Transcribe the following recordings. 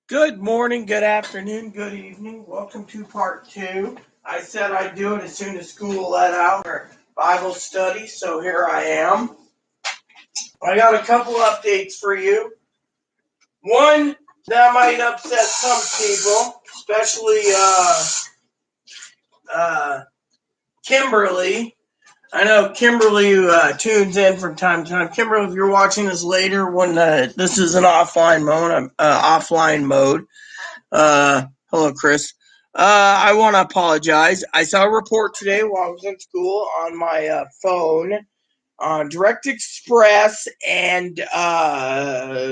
Good morning, good afternoon, good evening. Welcome to part two. I said I'd do it as soon as school let out for Bible study, so here I am. I got a couple updates for you. One that might upset some people, especially Kimberly. I know Kimberly tunes in from time to time. Kimberly, if you're watching this later, when this is an offline mode. Hello, Chris. I want to apologize. I saw a report today while I was in school on my phone on Direct Express and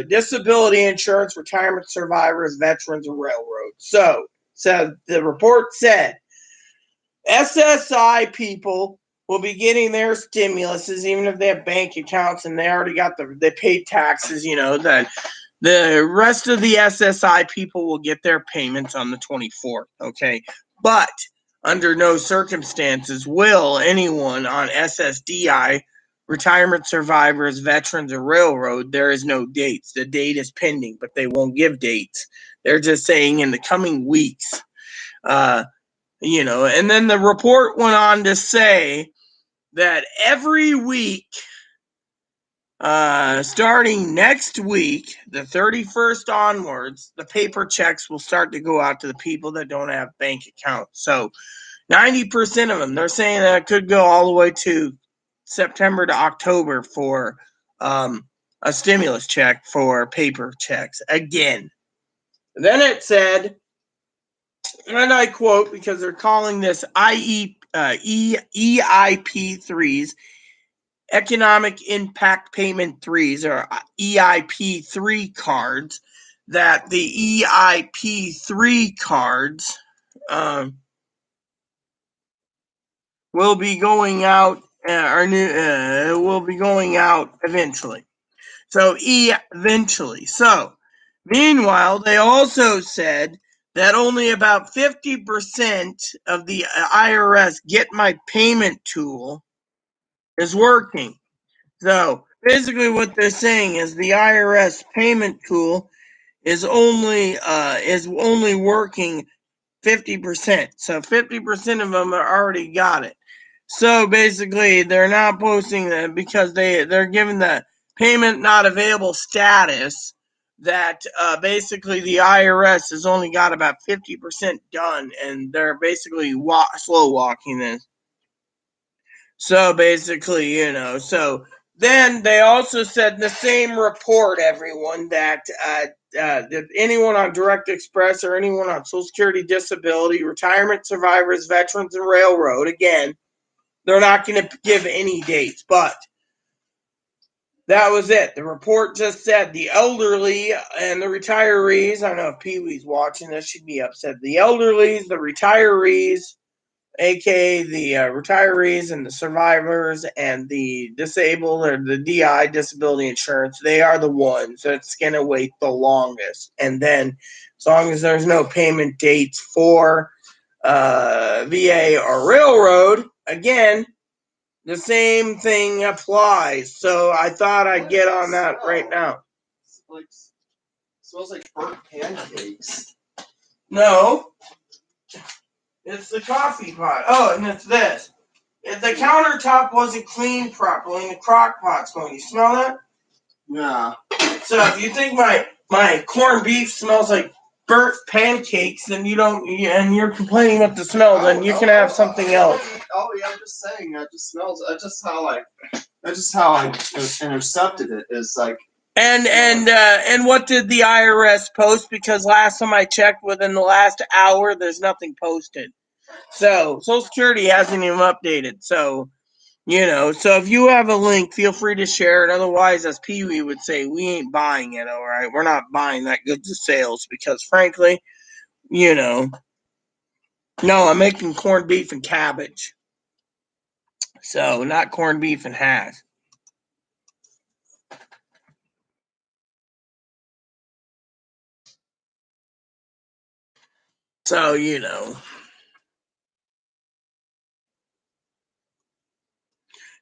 disability insurance, retirement survivors, veterans, and railroads. So the report said SSI people will be getting their stimuluses even if they have bank accounts and they already got they paid taxes. That the rest of the SSI people will get their payments on the 24th, okay? But under no circumstances will anyone on SSDI, retirement survivors, veterans, or railroad, there is no dates. The date is pending, but they won't give dates. They're just saying in the coming weeks. And then the report went on to say that every week starting next week, the 31st onwards, the paper checks will start to go out to the people that don't have bank accounts. So 90% of them, they're saying that it could go all the way to September to October for a stimulus check for paper checks again. Then it said, and I quote, because they're calling this EIP3s, Economic Impact Payment 3s, or EIP3 cards, that the EIP3 cards will be going out, will be going out eventually. So eventually. So meanwhile, they also said that only about 50% of the IRS Get My Payment tool is working. So basically what they're saying is the IRS payment tool is only working 50%. So 50% of them are already got it. So basically they're not posting that because they're given the payment not available status, that basically the IRS has only got about 50% done, and they're basically slow walking this. So basically, so then they also said in the same report, everyone, that anyone on Direct Express or anyone on Social Security, disability, retirement survivors, veterans, and railroad, again, they're not going to give any dates, but that was it. The report just said the elderly and the retirees, I don't know if Pee Wee's watching this, she'd be upset. The elderlies, the retirees, aka the retirees and the survivors and the disabled, or the DI, disability insurance, they are the ones that's going to wait the longest. And then as long as there's no payment dates for VA or railroad, again, the same thing applies. So I thought I'd get on that right now. Like, smells like burnt pancakes. No, it's the coffee pot. Oh, and it's this. If the countertop wasn't cleaned properly and the crock pot's going, you smell that? Yeah. So if you think my corned beef smells like burnt pancakes, then you don't, and you're complaining about the smell, then you can have something else. Oh yeah, I'm just saying that just smells. That's just how I intercepted it. Is like. And what did the IRS post? Because last time I checked, within the last hour, there's nothing posted. So Social Security hasn't even updated. So so if you have a link, feel free to share it. Otherwise, as Pee Wee would say, we ain't buying it, all right? We're not buying that goods of sales because, frankly, no, I'm making corned beef and cabbage. So, not corned beef and hash. So,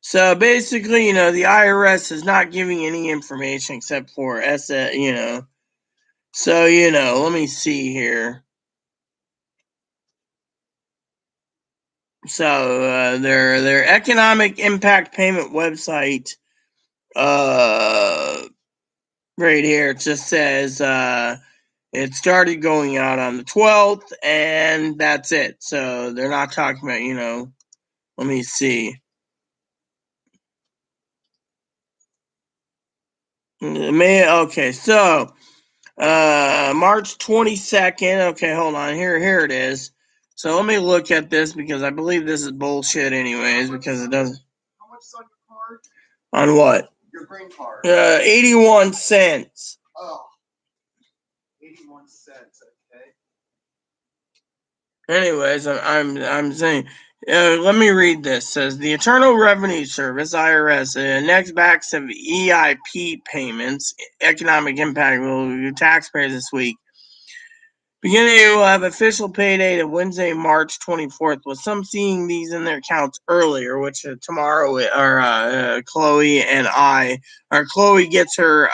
So basically, the IRS is not giving any information except for So, let me see here. So, their economic impact payment website, right here, it just says it started going out on the 12th, and that's it. So they're not talking about, let me see. Okay, so March 22nd. Okay, hold on. Here it is. So let me look at this because I believe this is bullshit anyways because it doesn't. How much is on your card? On what? Your green card. 81 cents. Oh. 81 cents, okay. Anyways, I'm saying, let me read this. It says the Internal Revenue Service (IRS) next batch of EIP payments, economic impact, will taxpayers this week. Beginning, we will have official pay date of Wednesday, March 24th, with some seeing these in their accounts earlier, which tomorrow are Chloe and I. Or Chloe gets her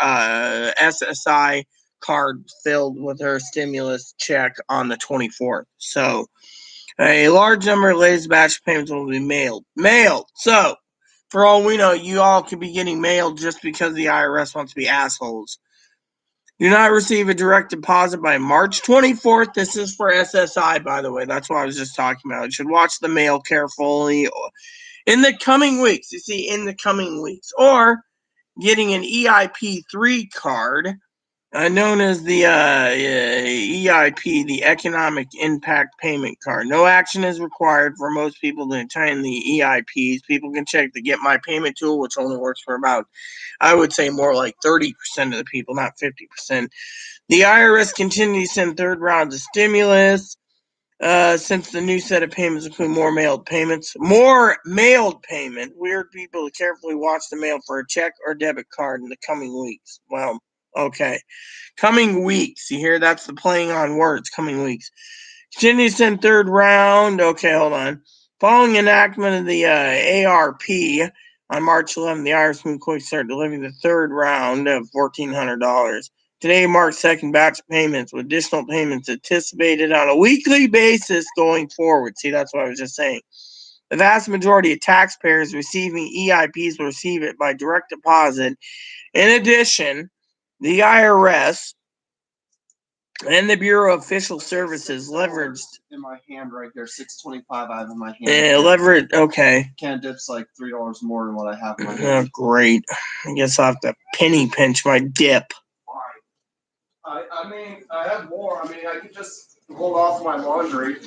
SSI card filled with her stimulus check on the 24th. So a large number of latest batch payments will be mailed. So, for all we know, you all could be getting mailed just because the IRS wants to be assholes. Do not receive a direct deposit by March 24th. This is for SSI, by the way. That's what I was just talking about. You should watch the mail carefully in the coming weeks. You see, in the coming weeks. Or getting an EIP3 card, known as the EIP, the Economic Impact Payment Card. No action is required for most people to obtain the EIPs. People can check the Get My Payment tool, which only works for about, I would say, more like 30% of the people, not 50%. The IRS continues to send third rounds of stimulus. Since the new set of payments include more mailed payments. More mailed payment. Weird people to carefully watch the mail for a check or debit card in the coming weeks. Well, okay. Coming weeks. You hear? That's the playing on words. Coming weeks. Continue to send third round. Okay, hold on. Following enactment of the ARP on March 11th, the IRS moved quick to start delivering the third round of $1,400. Today marks second batch of payments with additional payments anticipated on a weekly basis going forward. See, that's what I was just saying. The vast majority of taxpayers receiving EIPs will receive it by direct deposit. In addition, the IRS and the Bureau of Official Services leveraged in my hand right there. $6.25 I have in my hand. Leverage. Okay. Candidate's like $3 more than what I have in my hand. Oh, great. I guess I'll have to penny pinch my dip. I mean, I have more. I mean, I could just hold off my laundry.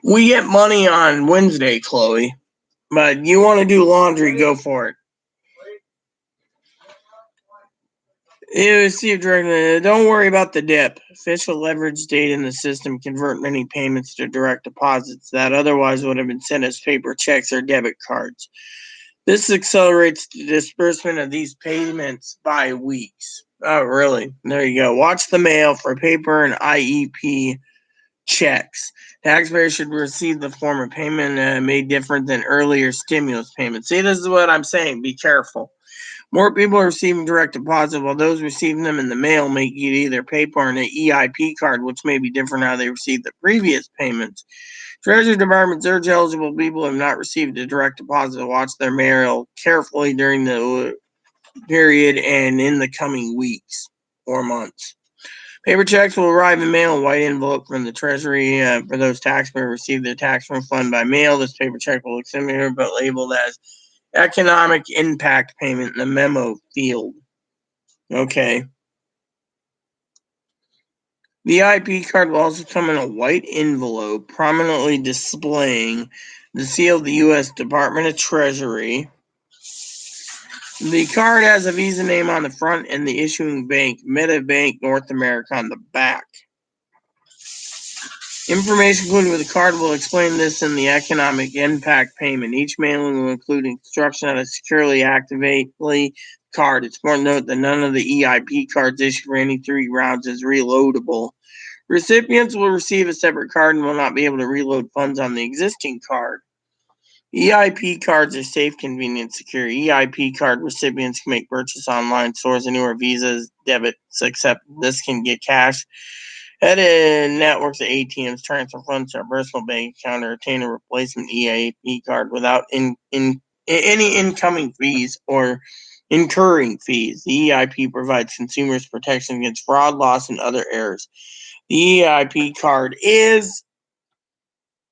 We get money on Wednesday, Chloe. But you want to do laundry, go for it. Don't worry about the dip. Official leverage data in the system convert many payments to direct deposits that otherwise would have been sent as paper checks or debit cards. This accelerates the disbursement of these payments by weeks. Oh, really? There you go. Watch the mail for paper and IEP checks. Taxpayers should receive the form of payment made different than earlier stimulus payments. See, this is what I'm saying. Be careful. More people are receiving direct deposit, while those receiving them in the mail may get either paper or an EIP card, which may be different how they received the previous payments. Treasury departments urge eligible people who have not received a direct deposit to watch their mail carefully during the period and in the coming weeks or months. Paper checks will arrive in mail in white envelope from the Treasury for those taxpayers who receive their tax refund by mail. This paper check will look similar but labeled as economic impact payment in the memo field. Okay. The IP card will also come in a white envelope prominently displaying the seal of the U.S. Department of Treasury. The card has a Visa name on the front and the issuing bank, MetaBank North America, on the back. Information included with the card will explain this in the economic impact payment. Each mailing will include instruction on how to securely activate the card. It's important to note that none of the EIP cards issued for any 3 rounds is reloadable. Recipients will receive a separate card and will not be able to reload funds on the existing card. EIP cards are safe, convenient, secure. EIP card recipients can make purchase online stores anywhere Visas, debits, except this can get cash. Head in networks of ATMs, transfer funds to a personal bank account, or obtain a replacement EIP card without any incoming fees or incurring fees. The EIP provides consumers protection against fraud, loss, and other errors. The EIP card is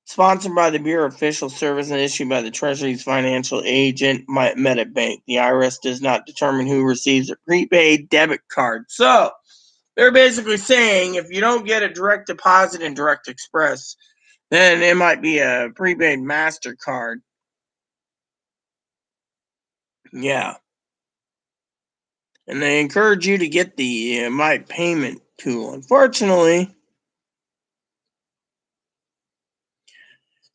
sponsored by the Bureau of Official Service and issued by the Treasury's financial agent, MetaBank. The IRS does not determine who receives a prepaid debit card. So, they're basically saying if you don't get a direct deposit in Direct Express, then it might be a prepaid MasterCard. Yeah. And they encourage you to get the My Payment tool. Unfortunately,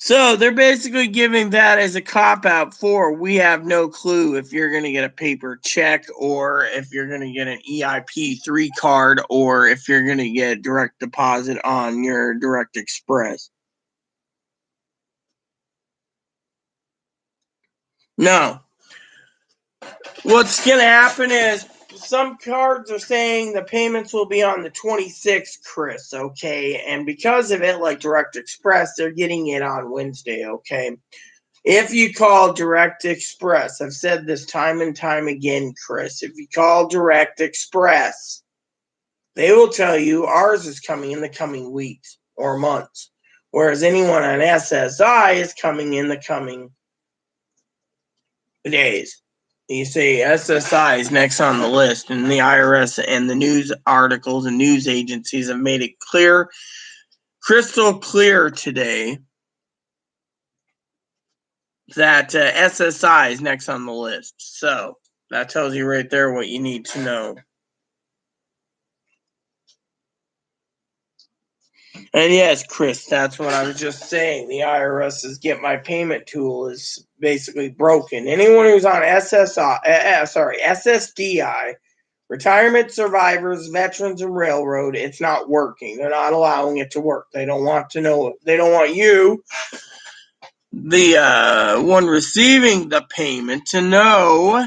so they're basically giving that as a cop-out for we have no clue if you're going to get a paper check or if you're going to get an EIP3 card or if you're going to get direct deposit on your Direct Express. No. What's going to happen is some cards are saying the payments will be on the 26th, Chris, okay? And because of it, like Direct Express, they're getting it on Wednesday, okay? If you call Direct Express, I've said this time and time again, Chris, if you call Direct Express, they will tell you ours is coming in the coming weeks or months, whereas anyone on SSI is coming in the coming days. You see, SSI is next on the list, and the IRS and the news articles and news agencies have made it clear, crystal clear today, that SSI is next on the list. So that tells you right there what you need to know. And yes, Chris, that's what I was just saying. The IRS's Get My Payment tool is basically broken. Anyone who's on SSDI, retirement survivors, veterans, and railroad, it's not working. They're not allowing it to work. They don't want to know it. They don't want you, the one receiving the payment, to know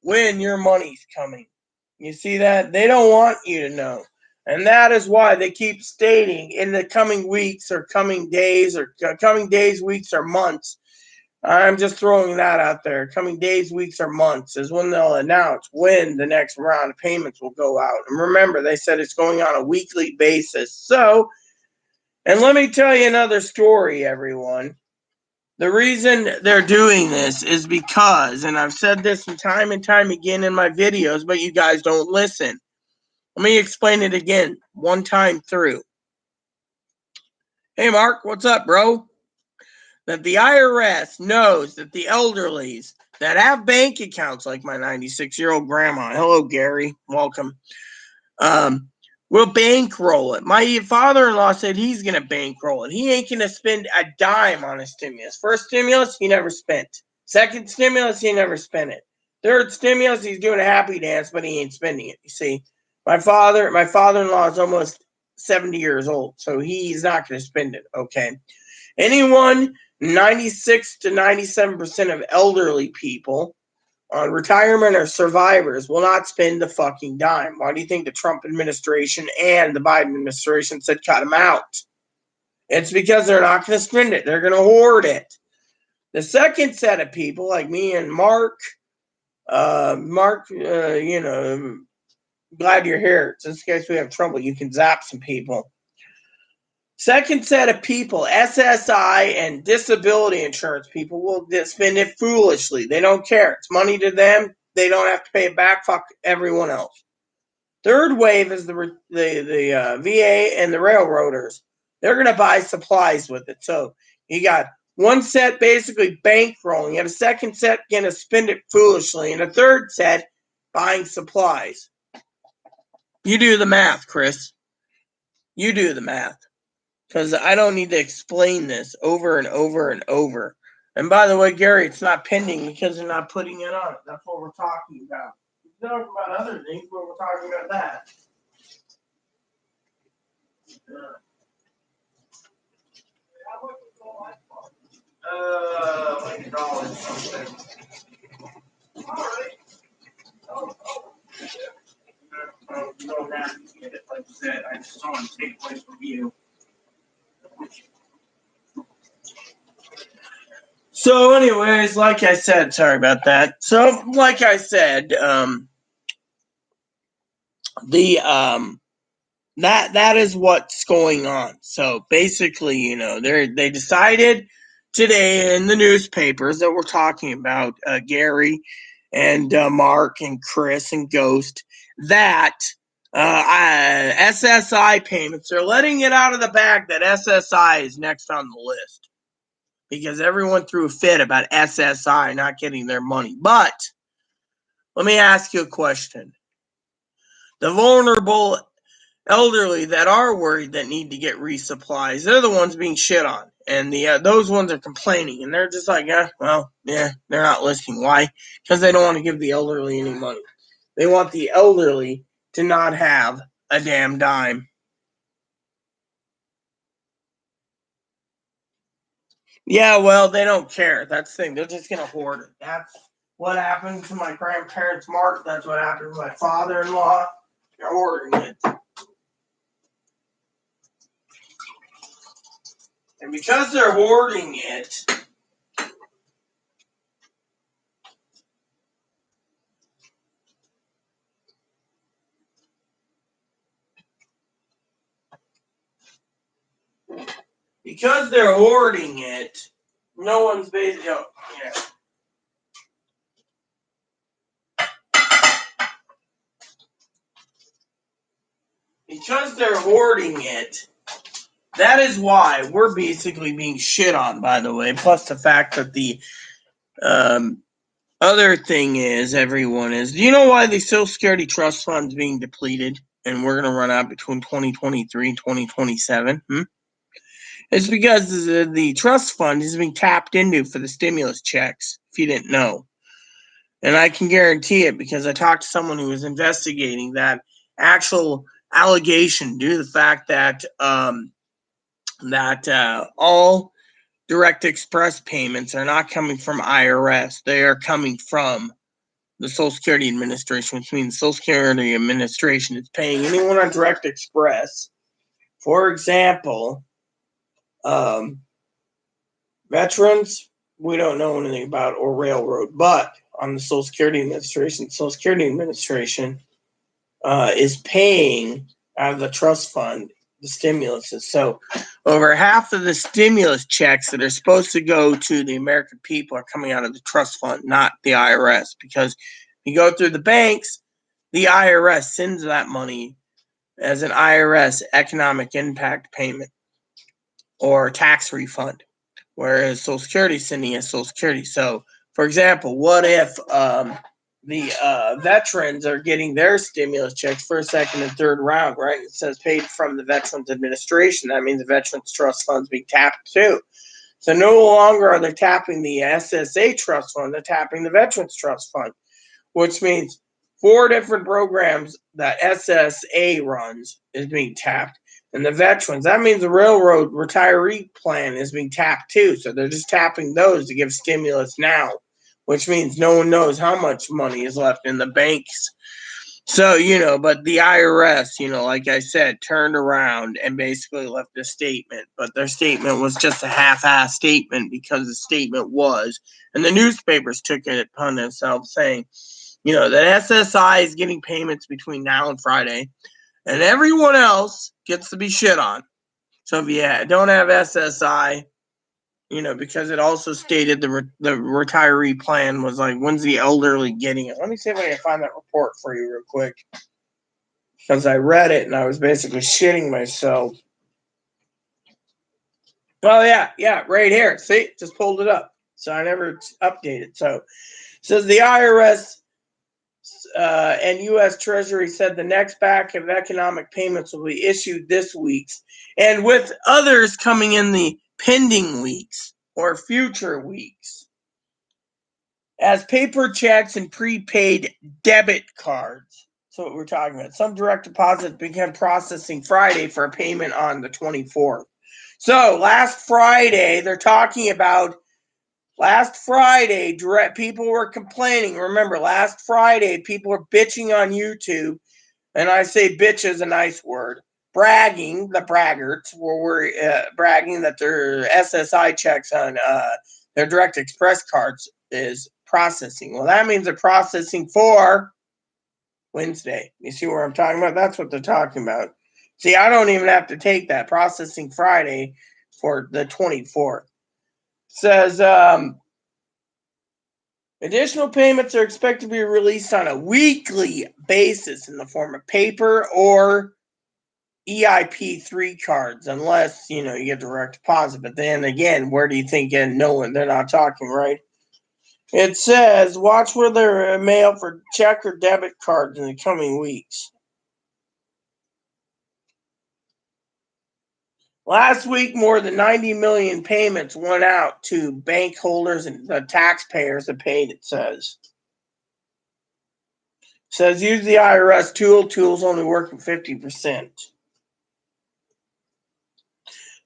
when your money's coming. You see that? They don't want you to know. And that is why they keep stating in the coming weeks or coming days, weeks, or months. I'm just throwing that out there. Coming days, weeks, or months is when they'll announce when the next round of payments will go out. And remember, they said it's going on a weekly basis. So, and let me tell you another story, everyone. The reason they're doing this is because, and I've said this time and time again in my videos, but you guys don't listen. Let me explain it again, one time through. Hey, Mark, what's up, bro? That the IRS knows that the elderlies that have bank accounts, like my 96-year-old grandma, hello, Gary, welcome, will bankroll it. My father-in-law said he's going to bankroll it. He ain't going to spend a dime on a stimulus. First stimulus, he never spent. Second stimulus, he never spent it. Third stimulus, he's doing a happy dance, but he ain't spending it. You see, my father-in-law is almost 70 years old, so he's not going to spend it, okay? Anyone, 96 to 97% of elderly people on retirement or survivors will not spend the fucking dime. Why do you think the Trump administration and the Biden administration said cut them out? It's because they're not going to spend it. They're going to hoard it. The second set of people, like me and Mark, you know, glad you're here. Just in case we have trouble, you can zap some people. Second set of people, SSI and disability insurance people, will spend it foolishly. They don't care. It's money to them. They don't have to pay it back. Fuck everyone else. Third wave is the VA and the railroaders. They're going to buy supplies with it. So you got one set basically bankrolling. You have a second set going to spend it foolishly. And a third set buying supplies. You do the math, Chris. You do the math. Because I don't need to explain this over and over and over. And by the way, Gary, it's not pending because they're not putting it on it. That's what we're talking about. We're talking about other things, but we're talking about that. Like $1 something. All right. Oh, you don't have to get it, like I said. I just want to take place from you. So, anyways, like I said, sorry about that. So, like I said, that is what's going on. So basically, they decided today in the newspapers that we're talking about, Gary and Mark and Chris and Ghost, that SSI payments, they're letting it out of the bag that SSI is next on the list because everyone threw a fit about SSI not getting their money. But let me ask you a question. The vulnerable elderly that are worried that need to get resupplies, they're the ones being shit on, and those ones are complaining, and they're just like, they're not listening. Why? Because they don't want to give the elderly any money. They want the elderly to not have a damn dime. Yeah, well, they don't care. That's the thing. They're just gonna hoard it. That's what happened to my grandparents, Mark. That's what happened to my father-in-law. They're hoarding it. And because they're hoarding it, no one's basically, because they're hoarding it, that is why we're basically being shit on, by the way. Plus the fact that the other thing is, do you know why the Social Security Trust Fund is being depleted and we're going to run out between 2023 and 2027? It's because the trust fund is being tapped into for the stimulus checks, if you didn't know. And I can guarantee it because I talked to someone who was investigating that actual allegation due to the fact that all direct express payments are not coming from IRS. They are coming from the Social Security Administration, which means the Social Security Administration is paying anyone on direct express. For example, veterans, we don't know anything about, or railroad, but on the Social Security Administration, is paying out of the trust fund the stimulus. So over half of the stimulus checks that are supposed to go to the American people are coming out of the trust fund, not the IRS, because you go through the banks, the IRS sends that money as an IRS economic impact payment or tax refund, whereas Social Security is sending as Social Security. So, for example, what if the veterans are getting their stimulus checks first, second, and third round, right? It says paid from the Veterans Administration. That means the Veterans Trust Fund's being tapped too. So no longer are they tapping the SSA Trust Fund, they're tapping the Veterans Trust Fund, which means 4 different programs that SSA runs is being tapped. And the veterans, that means the railroad retiree plan is being tapped too. So they're just tapping those to give stimulus now, which means no one knows how much money is left in the banks. So, but the IRS, like I said, turned around and basically left a statement. But their statement was just a half-assed statement because the statement was, and the newspapers took it upon themselves saying, that SSI is getting payments between now and Friday, and everyone else gets to be shit on. So if you don't have SSI, because it also stated the retiree plan was like, when's the elderly getting it? Let me see if I can find that report for you real quick, because I read it and I was basically shitting myself. Oh yeah, right here. See, just pulled it up. So I never updated. So it says the IRS and U.S. Treasury said the next batch of economic payments will be issued this week, and with others coming in the pending weeks or future weeks, as paper checks and prepaid debit cards. So what we're talking about. Some direct deposits began processing Friday for a payment on the 24th. So last Friday, they're talking about Last Friday, people were complaining. Remember, last Friday, people were bitching on YouTube, and I say bitch is a nice word. Bragging, the braggarts were bragging that their SSI checks on their Direct Express cards is processing. Well, that means they're processing for Wednesday. You see where I'm talking about? That's what they're talking about. See, I don't even have to take that. Processing Friday for the 24th. Says additional payments are expected to be released on a weekly basis in the form of paper or EIP3 cards, unless, you get direct deposit. But then again, where do you think? And no one, they're not talking, right? It says, watch where they're mailed for check or debit cards in the coming weeks. Last week, more than 90 million payments went out to bank holders and the taxpayers that paid, it says. It says, use the IRS tool. Tool's only working 50%.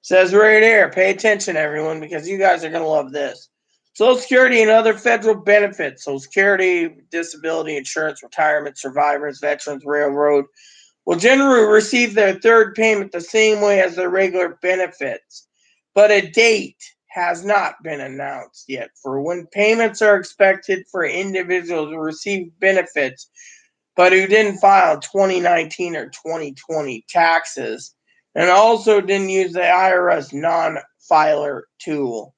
Says right here, pay attention, everyone, because you guys are going to love this. Social Security and other federal benefits, Social Security, disability insurance, retirement, survivors, veterans, railroad, will generally receive their third payment the same way as their regular benefits, but a date has not been announced yet for when payments are expected for individuals who receive benefits but who didn't file 2019 or 2020 taxes and also didn't use the IRS non-filer tool.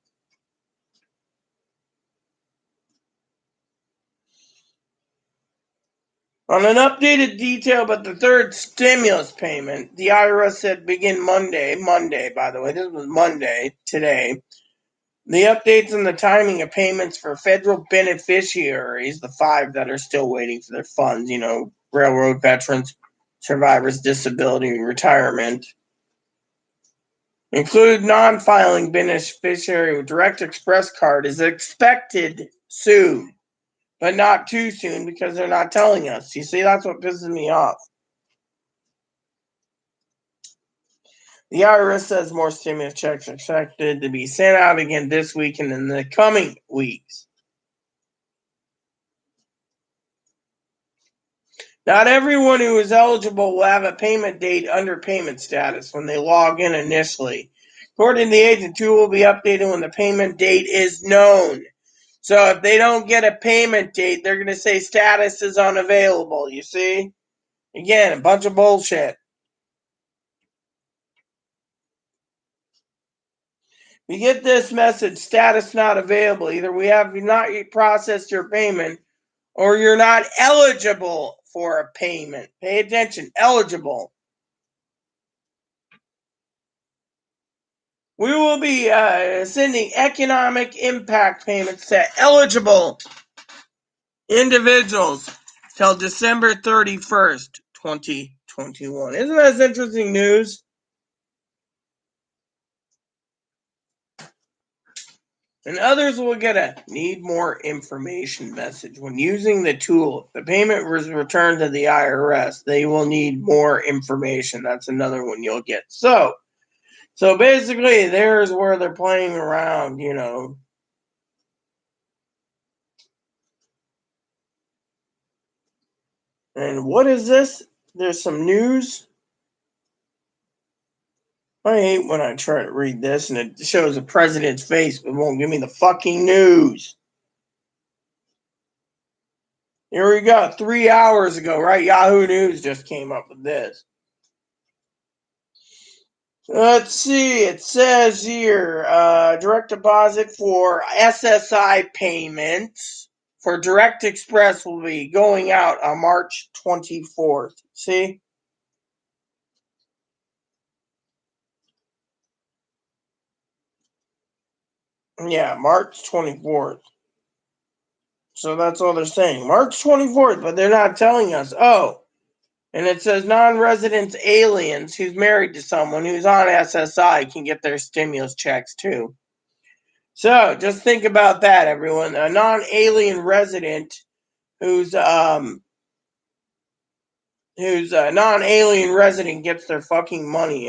On an updated detail about the third stimulus payment, the IRS said begin Monday, by the way, this was Monday, today. The updates on the timing of payments for federal beneficiaries, the 5 that are still waiting for their funds, railroad veterans, survivors, disability, retirement, include non-filing beneficiary with Direct Express card is expected soon. But not too soon because they're not telling us. You see, that's what pisses me off. The IRS says more stimulus checks are expected to be sent out again this week and in the coming weeks. Not everyone who is eligible will have a payment date under payment status when they log in initially. According to the agent, tool will be updated when the payment date is known. So if they don't get a payment date, they're going to say status is unavailable, you see? Again, a bunch of bullshit. You get this message, status not available. Either we have not processed your payment or you're not eligible for a payment. Pay attention, eligible. We will be sending economic impact payments to eligible individuals till December 31st, 2021. Isn't that interesting news? And others will get a need more information message. When using the tool, if the payment was returned to the IRS, they will need more information. That's another one you'll get. So basically, there's where they're playing around, And what is this? There's some news. I hate when I try to read this and it shows the president's face, but won't give me the fucking news. Here we go. 3 hours ago, right? Yahoo News just came up with this. Let's see. It says here, direct deposit for SSI payments for Direct Express will be going out on March 24th. See? Yeah, March 24th. So that's all they're saying. March 24th, but they're not telling us. Oh, and it says non-resident aliens who's married to someone who's on SSI can get their stimulus checks too. So just think about that, everyone. A non-alien resident who's a non-alien resident gets their fucking money,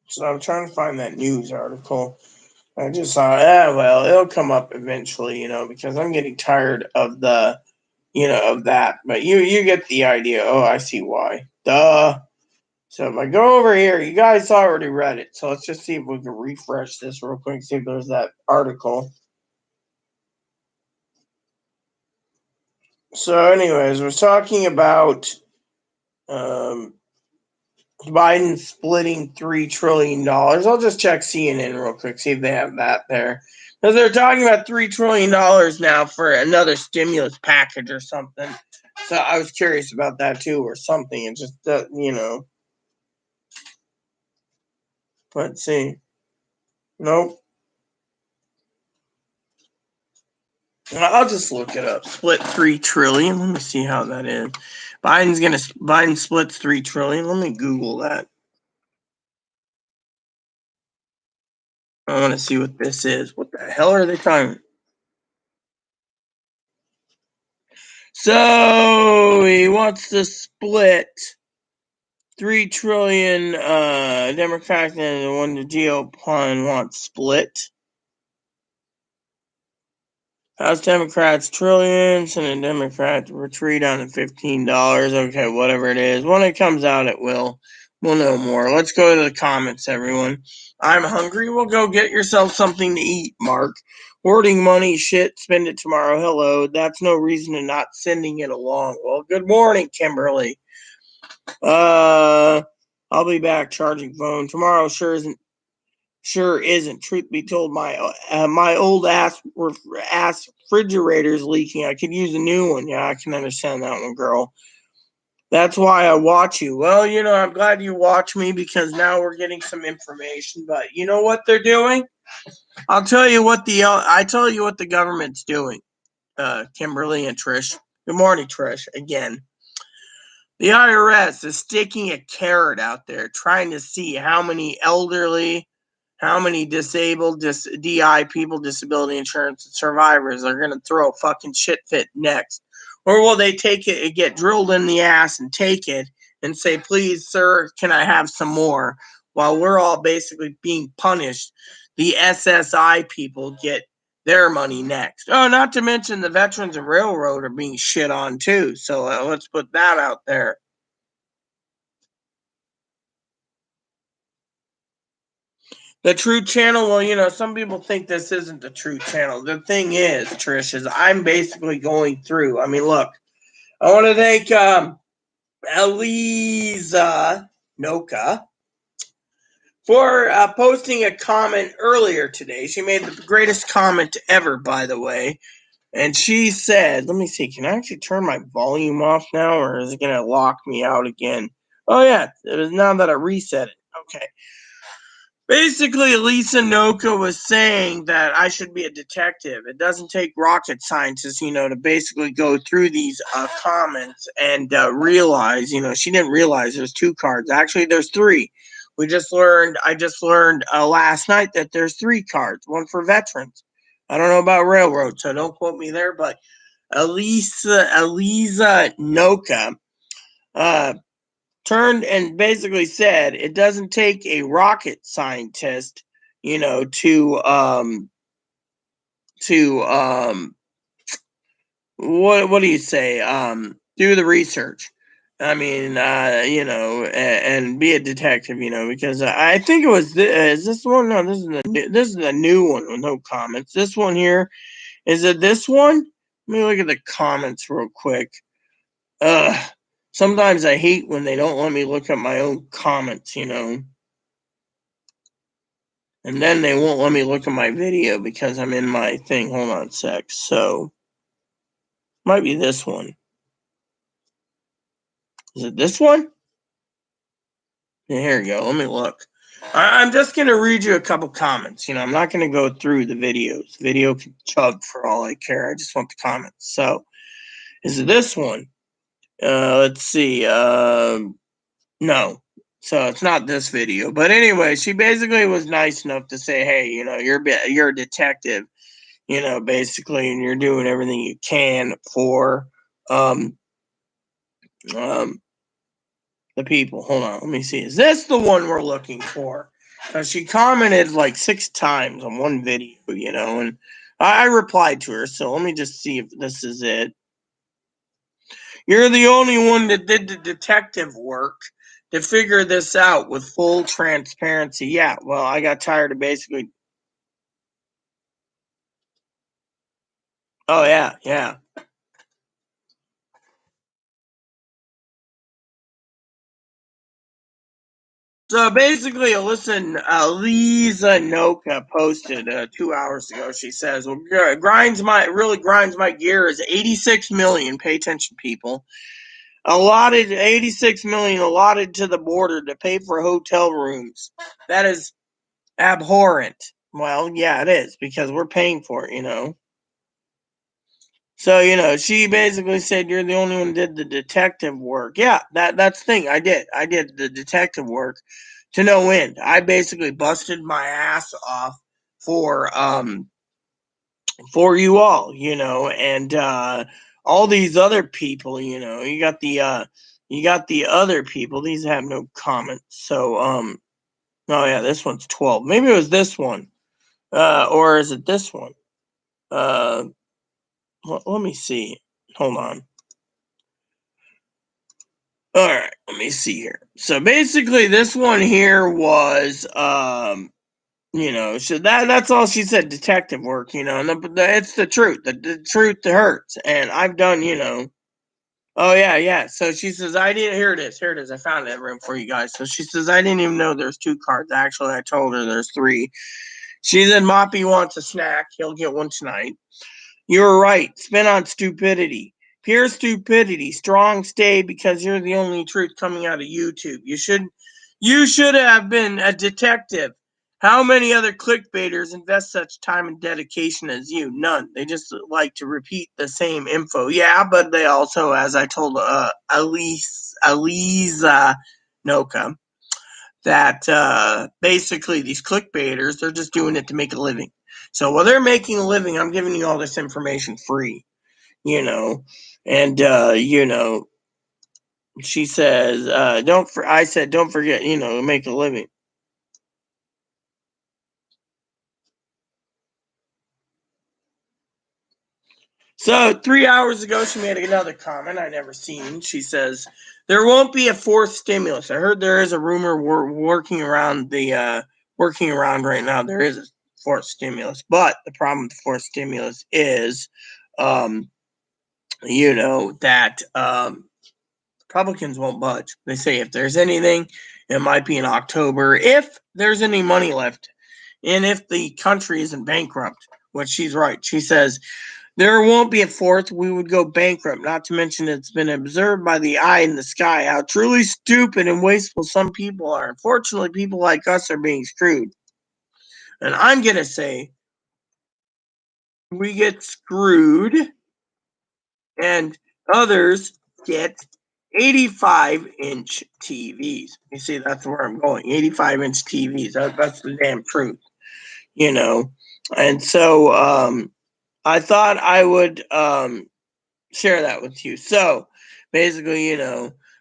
So I'm trying to find that news article. I just thought, well, it'll come up eventually, because I'm getting tired of the, of that. But you get the idea. Oh, I see why. Duh. So if I go over here, you guys already read it. So let's just see if we can refresh this real quick, see if there's that article. So anyways, we're talking about Biden splitting $3 trillion. I'll just check CNN real quick, see if they have that there. Because they're talking about $3 trillion now for another stimulus package or something. So I was curious about that too, or something. It just, Let's see. Nope. I'll just look it up. Split $3 trillion. Let me see how that is. Biden splits $3 trillion. Let me Google that. I want to see what this is. What the hell are they talking? So he wants to split $3 trillion. Democrats and the one the GOP wants split. House Democrats trillions and the Democrats retreat on the $15. Okay, whatever it is. When it comes out, it will. We'll know more. Let's go to the comments, everyone. I'm hungry. Well, go get yourself something to eat, Mark. Hoarding money, shit, spend it tomorrow. Hello. That's no reason to not sending it along. Well, good morning, Kimberly. I'll be back charging phone. Tomorrow sure isn't. Truth be told, my old ass refrigerator's leaking. I could use a new one. Yeah, I can understand that one, girl. That's why I watch you. Well, I'm glad you watch me because now we're getting some information. But you know what they're doing? I'll tell you what the government's doing. Kimberly and Trish. Good morning, Trish. Again. The IRS is sticking a carrot out there trying to see how many elderly, how many disabled, DI people, disability insurance survivors are going to throw a fucking shit fit next. Or will they take it and get drilled in the ass and take it and say, please, sir, can I have some more? While we're all basically being punished, the SSI people get their money next. Oh, not to mention the veterans and railroad are being shit on too. So let's put that out there. The True Channel, well, some people think this isn't the True Channel. The thing is, Trish, is I'm basically going through. I mean, look, I want to thank Eliza Noka for posting a comment earlier today. She made the greatest comment ever, by the way. And she said, let me see, can I actually turn my volume off now, or is it going to lock me out again? Oh, yeah, it is now that I reset it. Okay. Basically, Lisa Noka was saying that I should be a detective. It doesn't take rocket scientists, to basically go through these comments and realize, she didn't realize there's 2 cards. Actually, there's 3. I just learned last night that there's 3 cards, one for veterans. I don't know about railroad, so don't quote me there, but Eliza Noka turned and basically said it doesn't take a rocket scientist, to what do you say? Do the research. I mean, and be a detective, because I think it was is this one? No, this is a new one with no comments. This one here, is it this one? Let me look at the comments real quick. Sometimes I hate when they don't let me look at my own comments, and then they won't let me look at my video because I'm in my thing. Hold on a sec. So, might be this one. Is it this one? Yeah, here we go. Let me look. I'm just going to read you a couple comments. I'm not going to go through the videos. Video can chug for all I care. I just want the comments. So, is it this one? Let's see. No. So it's not this video. But anyway, she basically was nice enough to say, hey, you're a detective, basically, and you're doing everything you can for the people. Hold on, let me see. Is this the one we're looking for? She commented like 6 times on one video, and I replied to her. So let me just see if this is it. You're the only one that did the detective work to figure this out with full transparency. Yeah, well, I got tired of basically. Oh, yeah, yeah. So basically, listen, Lisa Noka posted 2 hours ago. She says, "Well, really grinds my gears. 86 million. Pay attention, people. Allotted 86 million allotted to the border to pay for hotel rooms. That is abhorrent." Well, yeah, it is because we're paying for it. So, she basically said you're the only one who did the detective work. Yeah, that's the thing. I did. I did the detective work to no end. I basically busted my ass off for you all, and all these other people, you got the other people. These have no comments. So oh yeah, this one's 12. Maybe it was this one. Or is it this one? Let me see. Hold on. All right, let me see here. So basically, this one here was, so that's all she said. Detective work, and it's the truth. The truth hurts, and I've done. Oh yeah, yeah. So she says I didn't. Here it is. Here it is. I found that room for you guys. So she says I didn't even know there's 2 cards. Actually, I told her there's 3. She said Moppy wants a snack. He'll get one tonight. You were right. Spin on stupidity. Pure stupidity. Strong stay because you're the only truth coming out of YouTube. You should have been a detective. How many other clickbaiters invest such time and dedication as you? None. They just like to repeat the same info. Yeah, but they also, as I told Aliza Noka, that basically these clickbaiters, they're just doing it to make a living. So while they're making a living, I'm giving you all this information free, and she says, I said, don't forget, make a living. So 3 hours ago, she made another comment I never seen. She says, there won't be a 4th stimulus. I heard there is a rumor working around right now. There is a 4th stimulus, but the problem with the 4th stimulus is, that Republicans won't budge. They say if there's anything, it might be in October if there's any money left, and if the country isn't bankrupt. Which she's right. She says there won't be a 4th. We would go bankrupt. Not to mention it's been observed by the eye in the sky how truly stupid and wasteful some people are. Unfortunately, people like us are being screwed. And I'm going to say we get screwed and others get 85-inch TVs. You see, that's where I'm going. 85-inch TVs. That's the damn truth, you know. And so I thought I would share that with you. So basically,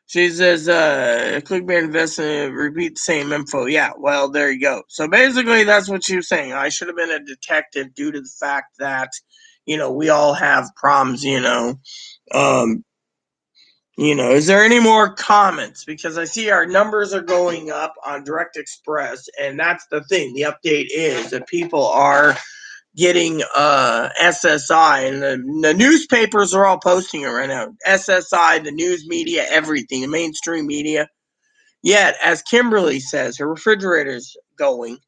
she says, clickbait investment, repeat the same info. Yeah, well, there you go. So basically, that's what she was saying. I should have been a detective due to the fact that, we all have problems, is there any more comments? Because I see our numbers are going up on Direct Express, and that's the thing. The update is that people are getting SSI, and the newspapers are all posting it right now. SSI, the news media, everything, the mainstream media. Yet, as Kimberly says, her refrigerator's going,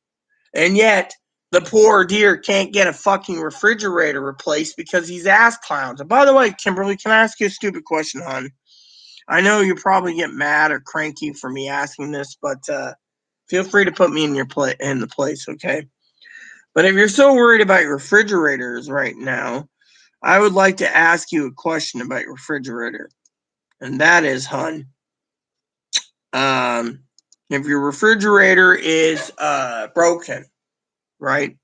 and yet the poor dear can't get a fucking refrigerator replaced because he's ass clowns. And by the way, Kimberly, can I ask you a stupid question, hon? I know you probably get mad or cranky for me asking this, but feel free to put me in the place, okay? But if you're so worried about your refrigerators right now, I would like to ask you a question about your refrigerator. And that is, hon, if your refrigerator is broken, right?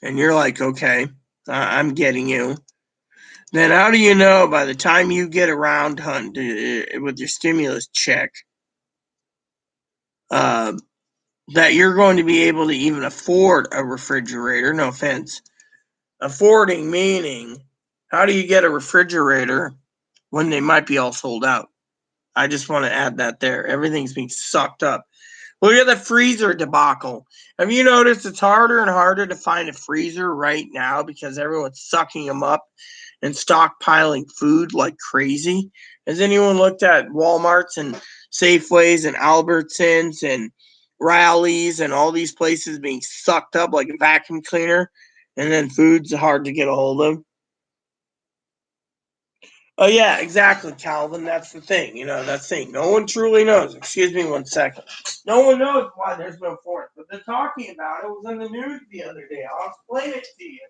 And you're like, okay, I'm getting you. Then how do you know by the time you get around, hon, with your stimulus check, that you're going to be able to even afford a refrigerator. No offense. Affording meaning, how do you get a refrigerator when they might be all sold out? I just want to add that there. Everything's being sucked up. Look at the freezer debacle. Have you noticed it's harder and harder to find a freezer right now because everyone's sucking them up and stockpiling food like crazy? Has anyone looked at Walmarts and Safeways and Albertsons and Rallies and all these places being sucked up like a vacuum cleaner, and then food's hard to get a hold of? Oh yeah, exactly, Calvin. That's the thing. That's the thing. No one truly knows. Excuse me 1 second. No one knows why there's no fourth, but they're talking about it. It was in the news the other day. I'll explain it to you.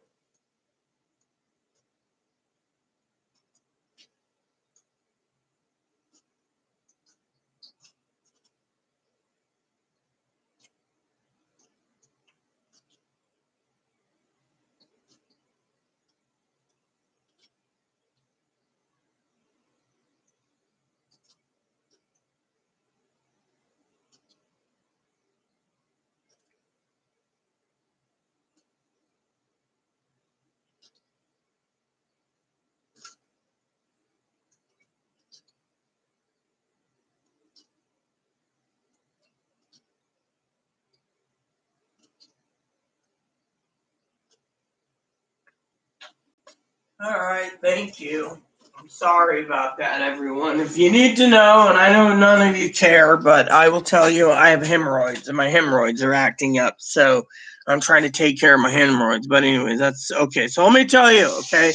All right, thank you. I'm sorry about that, everyone. If you need to know, and I know none of you care, but I will tell you I have hemorrhoids, and my hemorrhoids are acting up. So I'm trying to take care of my hemorrhoids. But anyways, that's okay. So let me tell you, okay?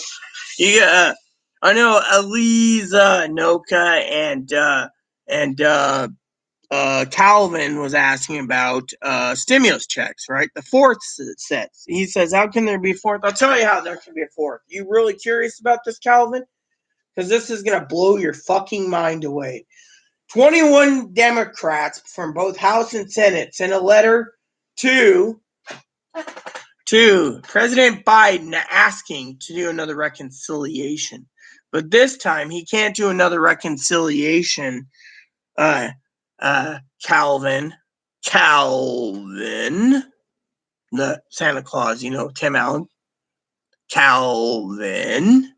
I know Eliza, Noka, and Calvin was asking about stimulus checks, right? The fourth set. He says, how can there be a fourth? I'll tell you how there can be a fourth. You really curious about this, Calvin? Because this is going to blow your fucking mind away. 21 Democrats from both House and Senate sent a letter to President Biden asking to do another reconciliation. But this time he can't do another reconciliation, Calvin, the Santa Claus, Tim Allen, Calvin.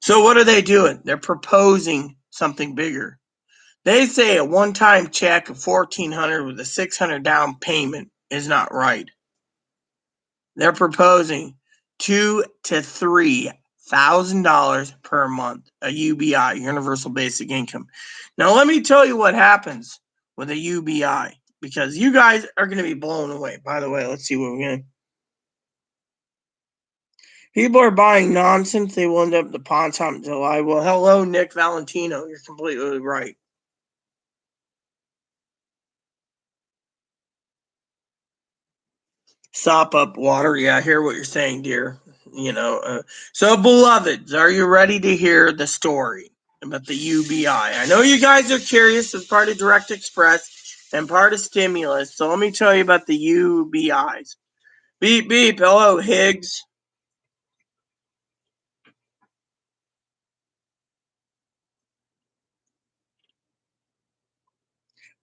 So what are they doing? They're proposing something bigger. They say a one-time check of $1,400 with a $600 down payment is not right. They're proposing $2,000 to $3,000 per month, a UBI, Universal Basic Income. Now, let me tell you what happens with a UBI, because you guys are going to be blown away. By the way, let's see what we're going to. People are buying nonsense. They will end up the pawn shop in July. Well, hello, Nick Valentino. You're completely right. Sop up water. Yeah, I hear what you're saying, dear. So beloveds, are you ready to hear the story about the UBI? I know you guys are curious. It's part of Direct Express and part of stimulus. So let me tell you about the UBIs. Beep, beep. Hello, Higgs.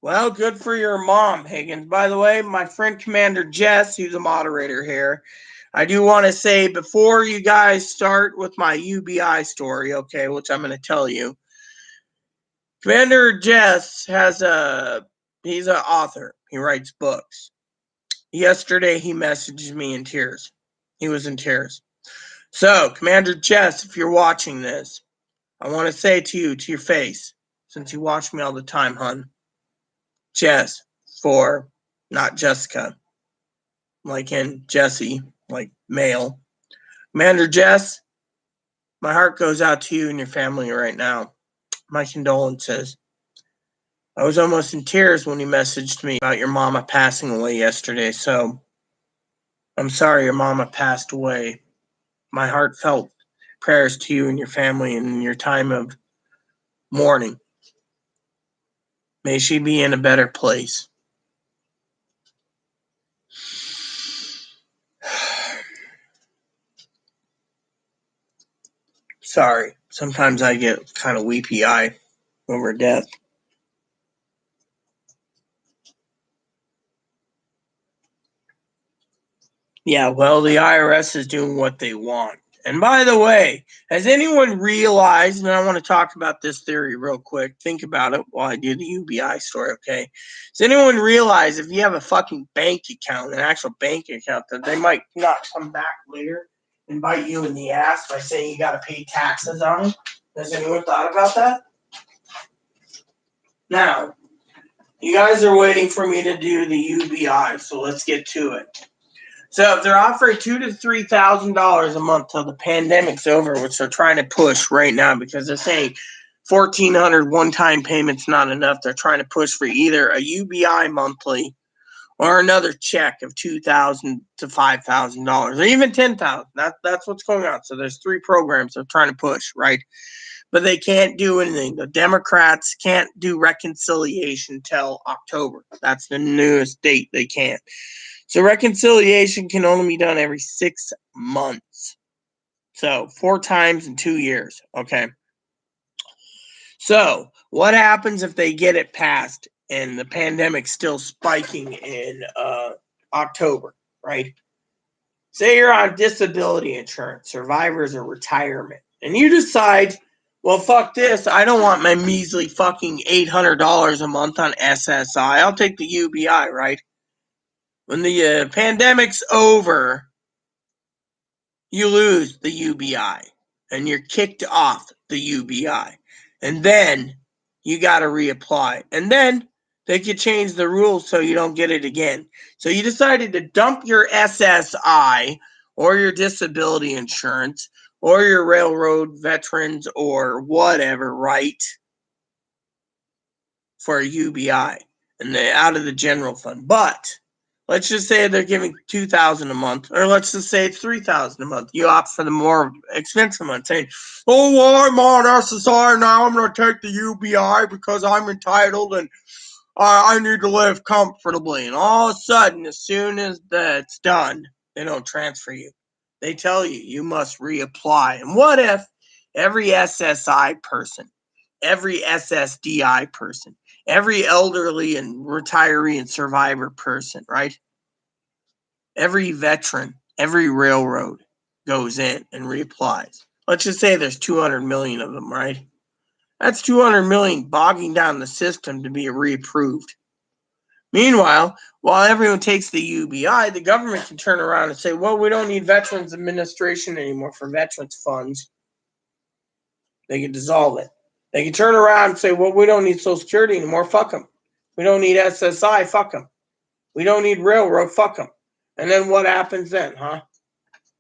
Well, good for your mom, Higgins. By the way, my friend Commander Jess, who's a moderator here, I do want to say before you guys start with my UBI story, okay, which I'm going to tell you, Commander Jess he's an author. He writes books. Yesterday, he messaged me in tears. He was in tears. So, Commander Jess, if you're watching this, I want to say to you, to your face, since you watch me all the time, hun, Jess, for not Jessica, like in Jesse, like male. Commander Jess, my heart goes out to you and your family right now. My condolences. I was almost in tears when you messaged me about your mama passing away yesterday, so I'm sorry your mama passed away. My heartfelt prayers to you and your family in your time of mourning. May she be in a better place. Sorry. Sometimes I get kind of weepy-eyed over death. Yeah, well, the IRS is doing what they want. And by the way, has anyone realized, and I want to talk about this theory real quick, think about it while I do the UBI story, okay? Does anyone realize if you have a fucking bank account, an actual bank account, that they might not come back later and bite you in the ass by saying you got to pay taxes on it? Has anyone thought about that? Now, you guys are waiting for me to do the UBI, so let's get to it. So if they're offering $2,000 to $3,000 a month till the pandemic's over, which they're trying to push right now because they're saying $1,400 one-time payments not enough. They're trying to push for either a UBI monthly or another check of $2,000 to $5,000 or even $10,000. That's what's going on. So there's three programs they're trying to push, right? But they can't do anything. The Democrats can't do reconciliation till October. That's the newest date they can't. So reconciliation can only be done every 6 months. So 4 times in 2 years. Okay. So what happens if they get it passed and the pandemic's still spiking in October, right? Say you're on disability insurance, survivors or retirement, and you decide, well, fuck this. I don't want my measly fucking $800 a month on SSI. I'll take the UBI, right? When the pandemic's over, you lose the UBI and you're kicked off the UBI. And then you got to reapply. And then they could change the rules so you don't get it again. So you decided to dump your SSI or your disability insurance or your railroad veterans or whatever, right? For a UBI and out of the general fund. But let's just say they're giving $2,000 a month, or let's just say it's $3,000 a month. You opt for the more expensive one, saying, "Oh, well, I'm on SSI now. I'm going to take the UBI because I'm entitled and I need to live comfortably." And all of a sudden, as soon as that's done, they don't transfer you. They tell you you must reapply. And what if every SSI person, every SSDI person, every elderly and retiree and survivor person, right? Every veteran, every railroad goes in and reapplies. Let's just say there's 200 million of them, right? That's 200 million bogging down the system to be reapproved. Meanwhile, while everyone takes the UBI, the government can turn around and say, well, we don't need Veterans Administration anymore for veterans funds. They can dissolve it. They can turn around and say, well, we don't need Social Security anymore. Fuck them. We don't need SSI. Fuck them. We don't need railroad. Fuck them. And then what happens then, huh?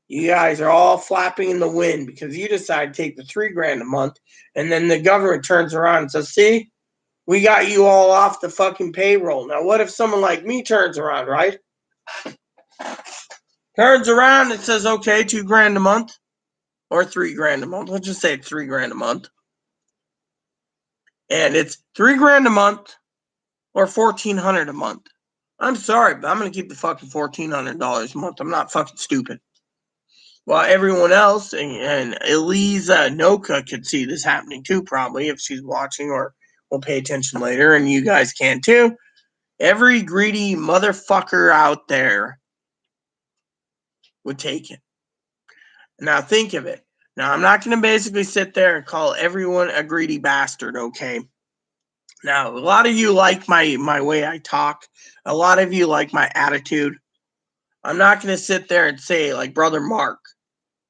You guys are all flapping in the wind because you decide to take the $3,000 a month, and then the government turns around and says, see, we got you all off the fucking payroll. Now, what if someone like me turns around, right? Turns around and says, okay, $2,000 a month or $3,000 a month. Let's just say it's $3,000 a month. And it's $3,000 a month or $1,400 a month. I'm sorry, but I'm going to keep the fucking $1,400 a month. I'm not fucking stupid. While everyone else, and Elise Noka could see this happening too, probably, if she's watching or will pay attention later, and you guys can too. Every greedy motherfucker out there would take it. Now think of it. Now, I'm not going to basically sit there and call everyone a greedy bastard, okay? Now, a lot of you like my way I talk. A lot of you like my attitude. I'm not going to sit there and say, like Brother Mark,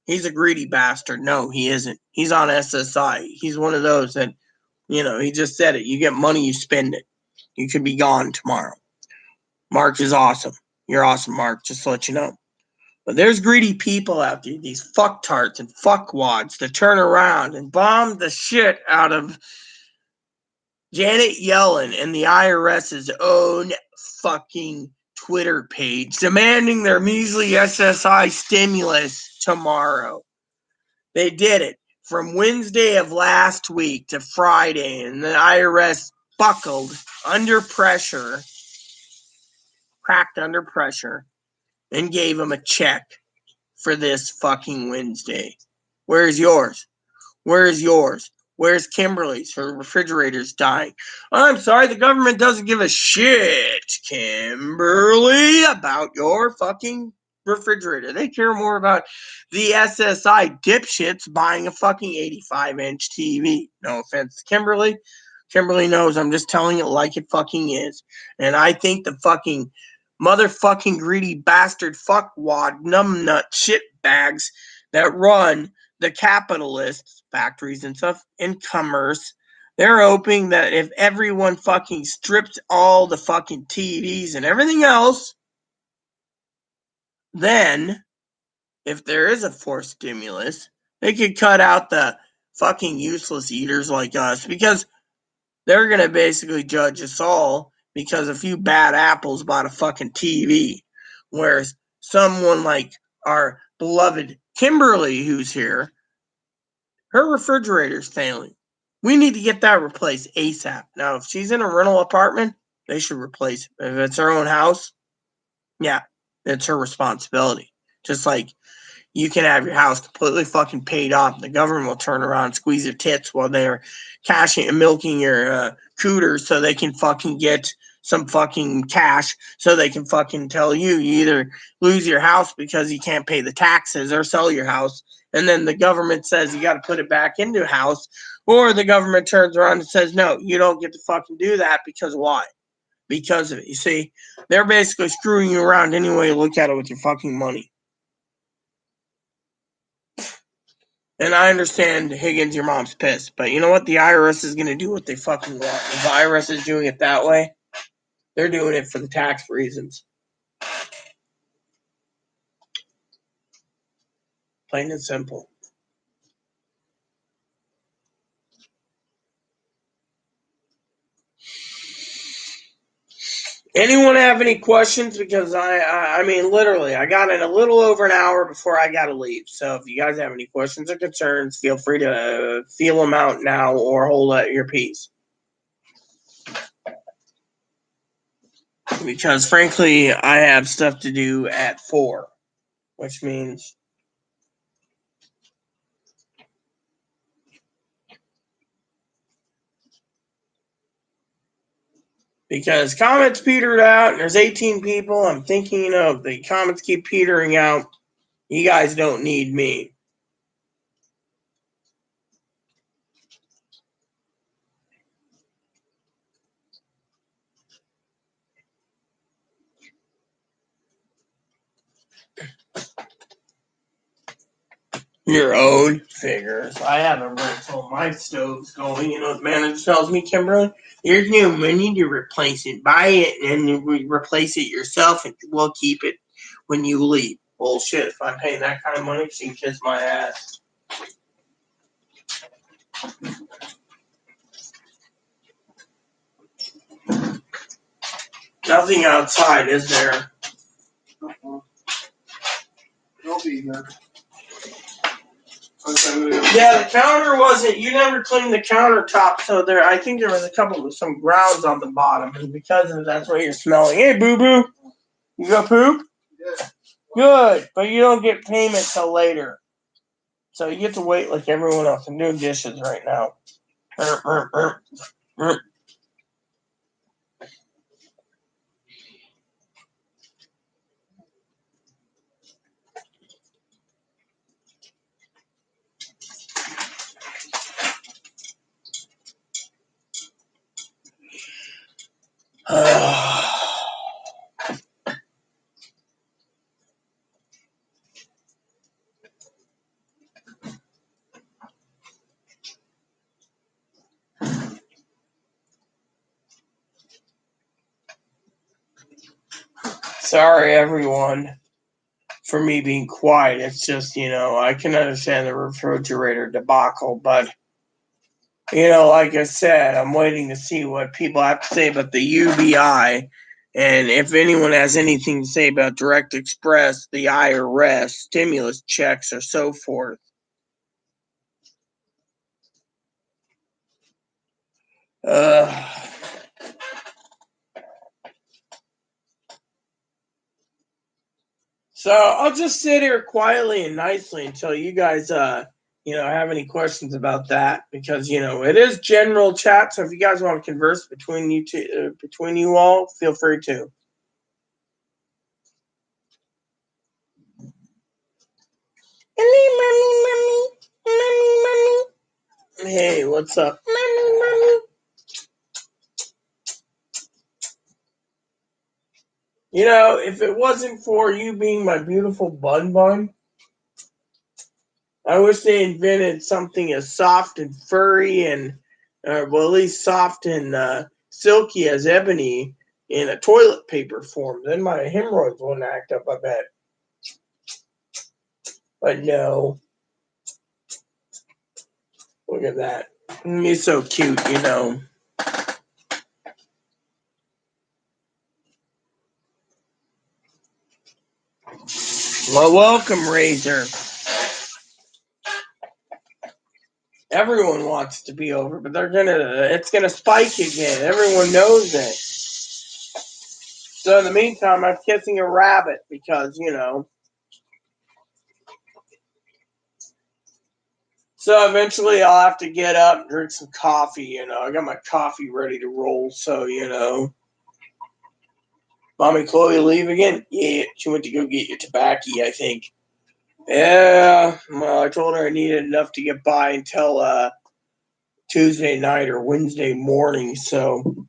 he's a greedy bastard. No, he isn't. He's on SSI. He's one of those that, he just said it. You get money, you spend it. You could be gone tomorrow. Mark is awesome. You're awesome, Mark, just to let you know. But there's greedy people out there, these fucktarts and fuckwads that turn around and bomb the shit out of Janet Yellen and the IRS's own fucking Twitter page, demanding their measly SSI stimulus tomorrow. They did it from Wednesday of last week to Friday, and the IRS buckled under pressure, cracked under pressure, and gave them a check for this fucking Wednesday. Where's yours? Where's yours? Where's Kimberly's? Her refrigerator's dying. I'm sorry, the government doesn't give a shit, Kimberly, about your fucking refrigerator. They care more about the SSI dipshits buying a fucking 85-inch TV. No offense to Kimberly. Kimberly knows I'm just telling it like it fucking is. And I think the fucking motherfucking greedy bastard fuckwad numbnut shit bags that run the capitalist factories and stuff in commerce, they're hoping that if everyone fucking stripped all the fucking TVs and everything else, then if there is a forced stimulus, they could cut out the fucking useless eaters like us, because they're going to basically judge us all because a few bad apples bought a fucking TV. Whereas someone like our beloved Kimberly, who's here, her refrigerator's failing. We need to get that replaced ASAP. Now, if she's in a rental apartment, they should replace it. If it's her own house, yeah, it's her responsibility. Just like you can have your house completely fucking paid off. The government will turn around and squeeze your tits while they're cashing and milking your cooters so they can fucking get some fucking cash so they can fucking tell you either lose your house because you can't pay the taxes or sell your house. And then the government says you got to put it back into a house, or the government turns around and says, no, you don't get to fucking do that because why? Because of it. You see, they're basically screwing you around any way you look at it with your fucking money. And I understand, Higgins, your mom's pissed, but you know what? The IRS is going to do what they fucking want. If the IRS is doing it that way, they're doing it for the tax reasons. Plain and simple. Anyone have any questions? Because I mean, literally, I got in a little over an hour before I got to leave. So if you guys have any questions or concerns, feel free to feel them out now or hold out your peace. Because frankly, I have stuff to do at 4, which means because comments petered out and there's 18 people, I'm thinking, the comments keep petering out. You guys don't need me. Your own figures. I have a rental. My stove's going. You know what the manager tells me, Kimberly? There's no money to replace it. Buy it and then replace it yourself, and we'll keep it when you leave. Bullshit. If I'm paying that kind of money, she can kiss my ass. Nothing outside, is there? They'll be here. Yeah, the counter wasn't. You never cleaned the countertop, so there. I think there was a couple of some grounds on the bottom, and because of that's what you're smelling. Hey, boo boo, you go poop? Yeah. Good, but you don't get payment till later, so you get to wait like everyone else. I'm doing dishes right now. Sorry, everyone, for me being quiet. It's just, I can understand the refrigerator debacle, but, like I said, I'm waiting to see what people have to say about the UBI. And if anyone has anything to say about Direct Express, the IRS, stimulus checks, or so forth. So I'll just sit here quietly and nicely until you guys, have any questions about that, because it is general chat. So if you guys want to converse between you all, feel free to. what's up? You know, if it wasn't for you being my beautiful bun bun, I wish they invented something as soft and furry and, well, at least soft and silky as ebony in a toilet paper form. Then my hemorrhoids wouldn't act up, I bet. But no. Look at that. He's so cute, you know. Well, welcome, Razor. Everyone wants to be over, but it's gonna spike again. Everyone knows it. So in the meantime, I'm kissing a rabbit because, you know. So eventually I'll have to get up and drink some coffee, you know. I got my coffee ready to roll, so, you know. Mommy Chloe leave again? Yeah, she went to go get your tobacco, I think. Yeah, well, I told her I needed enough to get by until Tuesday night or Wednesday morning, so.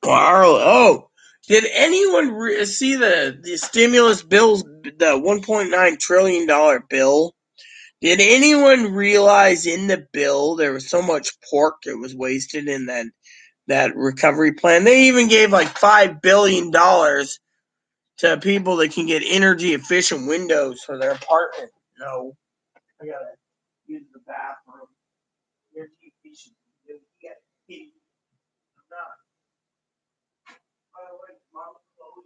Oh, did anyone see the stimulus bills, the $1.9 trillion bill? Did anyone realize in the bill there was so much pork that was wasted in that recovery plan? They even gave like $5 billion to people that can get energy efficient windows for their apartment. No, I gotta use the bathroom. Energy efficient. I'm not. By the way, Mama Chloe,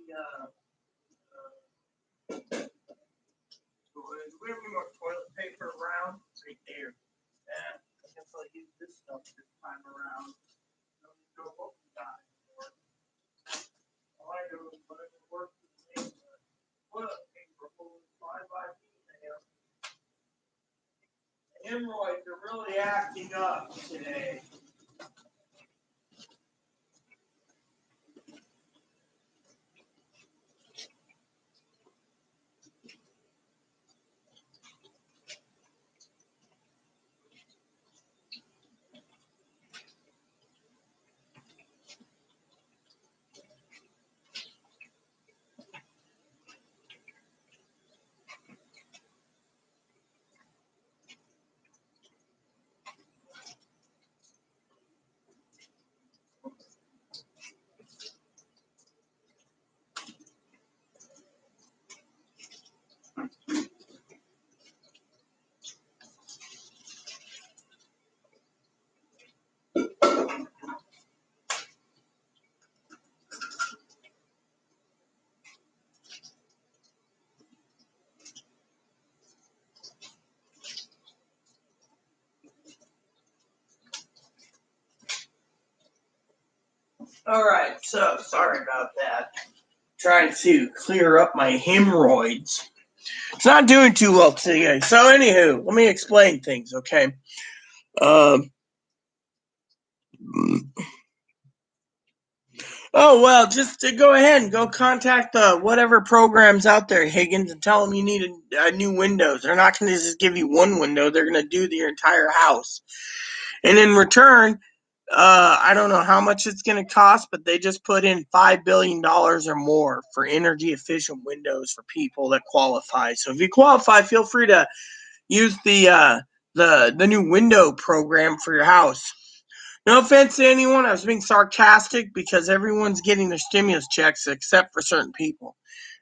do we have any more toilet paper around? It's right there. I guess I'll use this stuff this time around. I don't know what we got anymore. All I know is whatever works is the toilet paper holding 5 by email. The hemorrhoids are really acting up today. All right, so sorry about that. Trying to clear up my hemorrhoids. It's not doing too well today. So, anywho, let me explain things, okay? Oh, well, just to go ahead and go contact the whatever programs out there, Higgins, and tell them you need a new Windows. They're not going to just give you one window. They're going to do your entire house. And in return, I don't know how much it's going to cost, but they just put in $5 billion or more for energy efficient windows for people that qualify. So if you qualify, feel free to use the new window program for your house. No offense to anyone, I was being sarcastic because everyone's getting their stimulus checks except for certain people.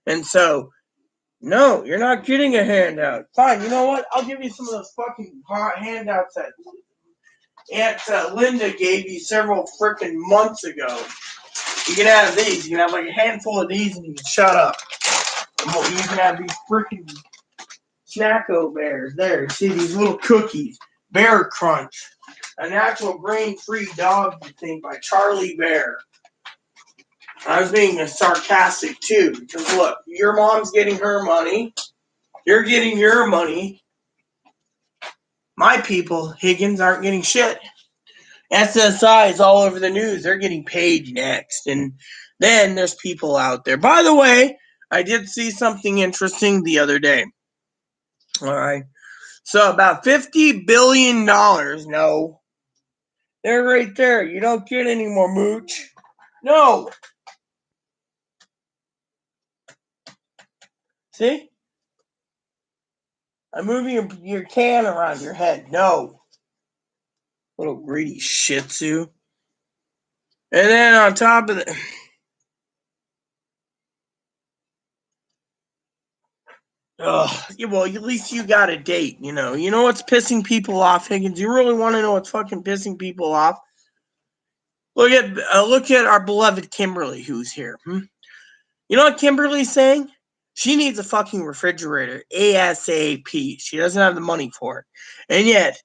And so, no, you're not getting a handout. Fine, you know what? I'll give you some of those fucking handouts that Aunt Linda gave you several freaking months ago. You can have these. You can have like a handful of these and you can shut up. You can have these freaking Snacko Bears. There, see these little cookies. Bear Crunch. A natural grain-free dog thing by Charlie Bear. I was being sarcastic too, because look, your mom's getting her money. You're getting your money. My people, Higgins, aren't getting shit. SSI is all over the news. They're getting paid next. And then there's people out there. By the way, I did see something interesting the other day. All right. So about $50 billion. No. They're right there. You don't get any more mooch. No. See? I'm moving your can around your head. No. Little greedy shih tzu. And then on top of it, well, at least you got a date, you know. You know what's pissing people off, Higgins? You really want to know what's fucking pissing people off? Look at our beloved Kimberly, who's here. You know what Kimberly's saying? She needs a fucking refrigerator ASAP. She doesn't have the money for it. And yet,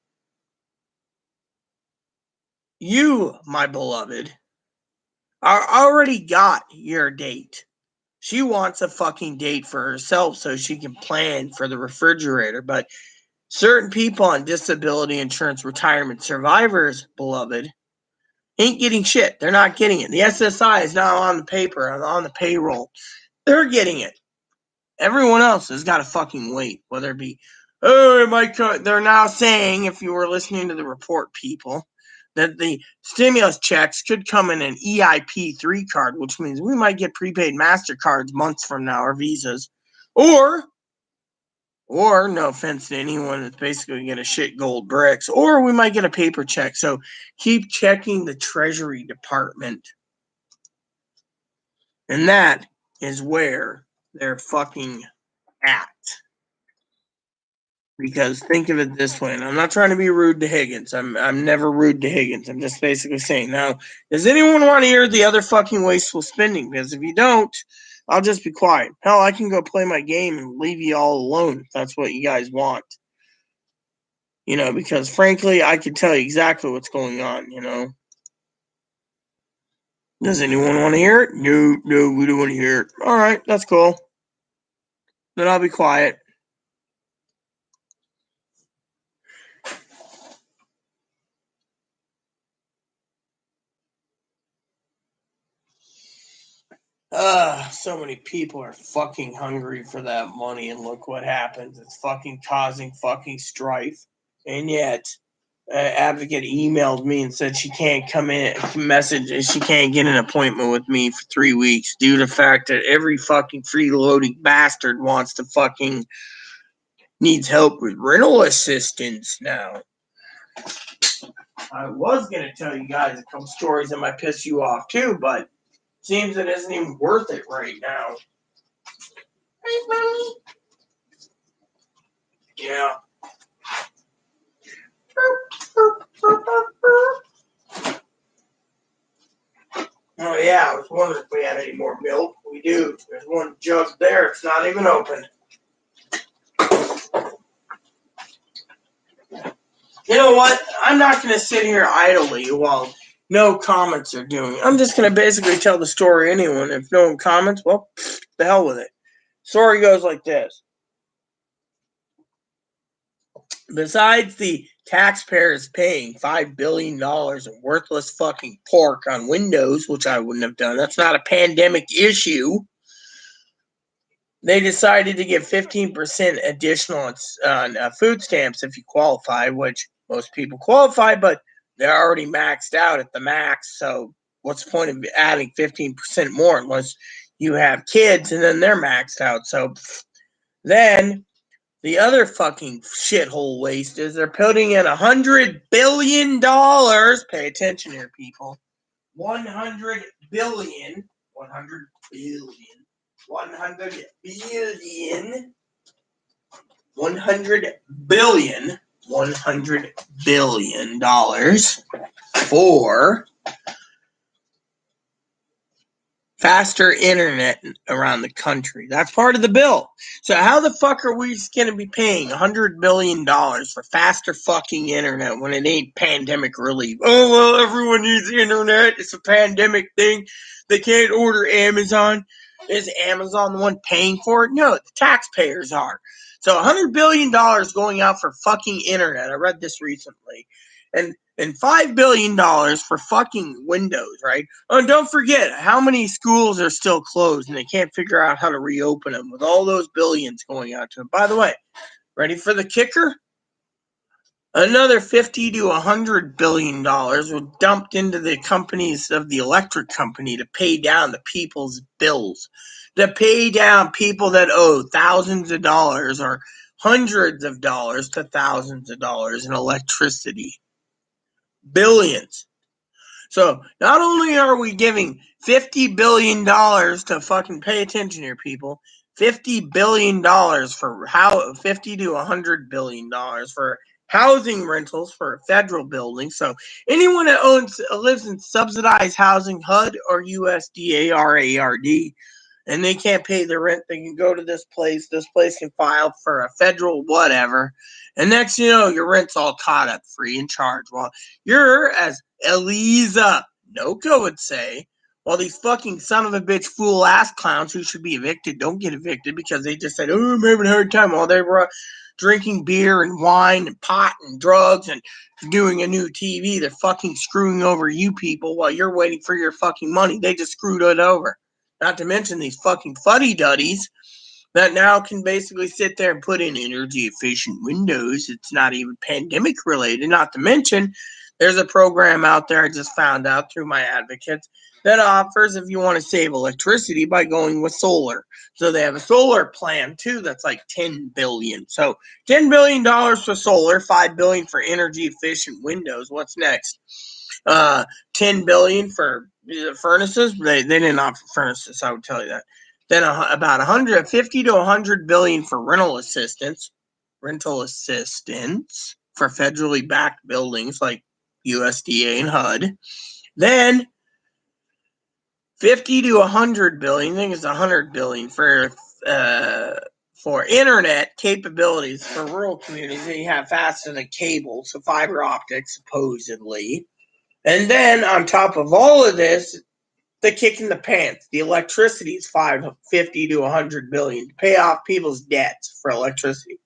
you, my beloved, are already got your date. She wants a fucking date for herself so she can plan for the refrigerator. But certain people on disability insurance retirement survivors, beloved, ain't getting shit. They're not getting it. The SSI is now on the paper, on the payroll. They're getting it. Everyone else has got to fucking wait, whether it be, they're now saying, if you were listening to the report, people, that the stimulus checks could come in an EIP3 card, which means we might get prepaid MasterCards months from now, or Visas, or no offense to anyone that's basically going to shit gold bricks, or we might get a paper check. So keep checking the Treasury Department. And that is where they're fucking at. Because think of it this way, and I'm not trying to be rude to Higgins. I'm never rude to Higgins. I'm just basically saying, now, does anyone want to hear the other fucking wasteful spending? Because if you don't, I'll just be quiet. Hell, I can go play my game and leave you all alone if that's what you guys want. You know, because frankly, I can tell you exactly what's going on, you know. Does anyone want to hear it? No, we don't want to hear it. All right, that's cool. Then I'll be quiet. So many people are fucking hungry for that money, and look what happens. It's fucking causing fucking strife. And yet, Advocate emailed me and said she can't come in, she can't get an appointment with me for 3 weeks due to the fact that every fucking freeloading bastard wants to fucking needs help with rental assistance now. I was going to tell you guys a couple stories that might piss you off too, but seems it isn't even worth it right now. Right, Mommy? Yeah. Oh yeah, I was wondering if we had any more milk. We do. There's one jug there. It's not even open. You know what? I'm not going to sit here idly while no comments are doing. I'm just going to basically tell the story anyway. If no one comments, well, the hell with it. Story goes like this. Besides the taxpayers paying $5 billion in worthless fucking pork on Windows, which I wouldn't have done, that's not a pandemic issue. They decided to give 15% additional on food stamps if you qualify, which most people qualify, but they're already maxed out at the max. So what's the point of adding 15% more unless you have kids and then they're maxed out? So then the other fucking shithole waste is they're putting in $100 billion. Pay attention here, people. 100 billion. 100 billion. 100 billion. 100 billion. $100 billion for faster internet around the country. That's part of the bill. So how the fuck are we going to be paying $100 billion for faster fucking internet when it ain't pandemic relief? Oh, well, everyone needs internet. It's a pandemic thing. They can't order Amazon. Is Amazon the one paying for it? No, the taxpayers are. So $100 billion going out for fucking internet. I read this recently. And and $5 billion for fucking windows, right? Oh, and don't forget how many schools are still closed and they can't figure out how to reopen them with all those billions going out to them. By the way, ready for the kicker? Another 50 to $100 billion were dumped into the companies of the electric company to pay down the people's bills, to pay down people that owe thousands of dollars or hundreds of dollars to thousands of dollars in electricity. Billions. So not only are we giving $50 billion to fucking pay attention here, people, $50 billion for how $50 to $100 billion for housing rentals for federal buildings. So anyone that lives in subsidized housing, HUD or USDA RARD, and they can't pay their rent, they can go to this place. This place can file for a federal whatever. And next you know, your rent's all caught up, free and charge. Well, you're, as Eliza Noka would say, well, these fucking son of a bitch fool ass clowns who should be evicted don't get evicted because they just said, oh, I'm having a hard time. While they were drinking beer and wine and pot and drugs and doing a new TV, they're fucking screwing over you people while you're waiting for your fucking money. They just screwed it over. Not to mention these fucking fuddy-duddies that now can basically sit there and put in energy efficient windows. It's not even pandemic related. Not to mention, there's a program out there I just found out through my advocates that offers if you want to save electricity by going with solar. So they have a solar plan too that's like $10 billion. So $10 billion for solar, $5 billion for energy efficient windows. What's next? $10 billion for furnaces. They didn't offer furnaces, I would tell you that. Then about 150 to 100 billion for rental assistance for federally backed buildings like USDA and HUD. Then 50 to 100 billion, I think it's 100 billion for internet capabilities for rural communities. They have faster than cable, so fiber optics supposedly. And then on top of all of this, the kick in the pants. The electricity is 50 to 100 billion to pay off people's debts for electricity.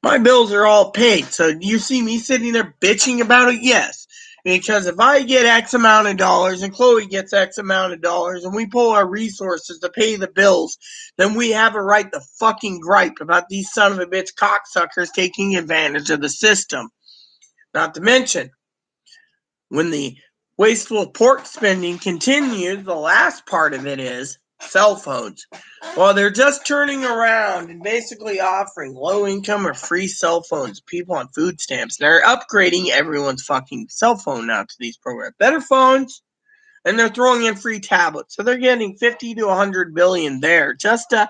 My bills are all paid. So do you see me sitting there bitching about it? Yes. Because if I get X amount of dollars and Chloe gets X amount of dollars and we pull our resources to pay the bills, then we have a right to fucking gripe about these son of a bitch cocksuckers taking advantage of the system. Not to mention, when the wasteful pork spending continues, the last part of it is cell phones. Well, they're just turning around and basically offering low income or free cell phones to people on food stamps. They're upgrading everyone's fucking cell phone now to these programs. Better phones, and they're throwing in free tablets. So they're getting 50 to 100 billion there just to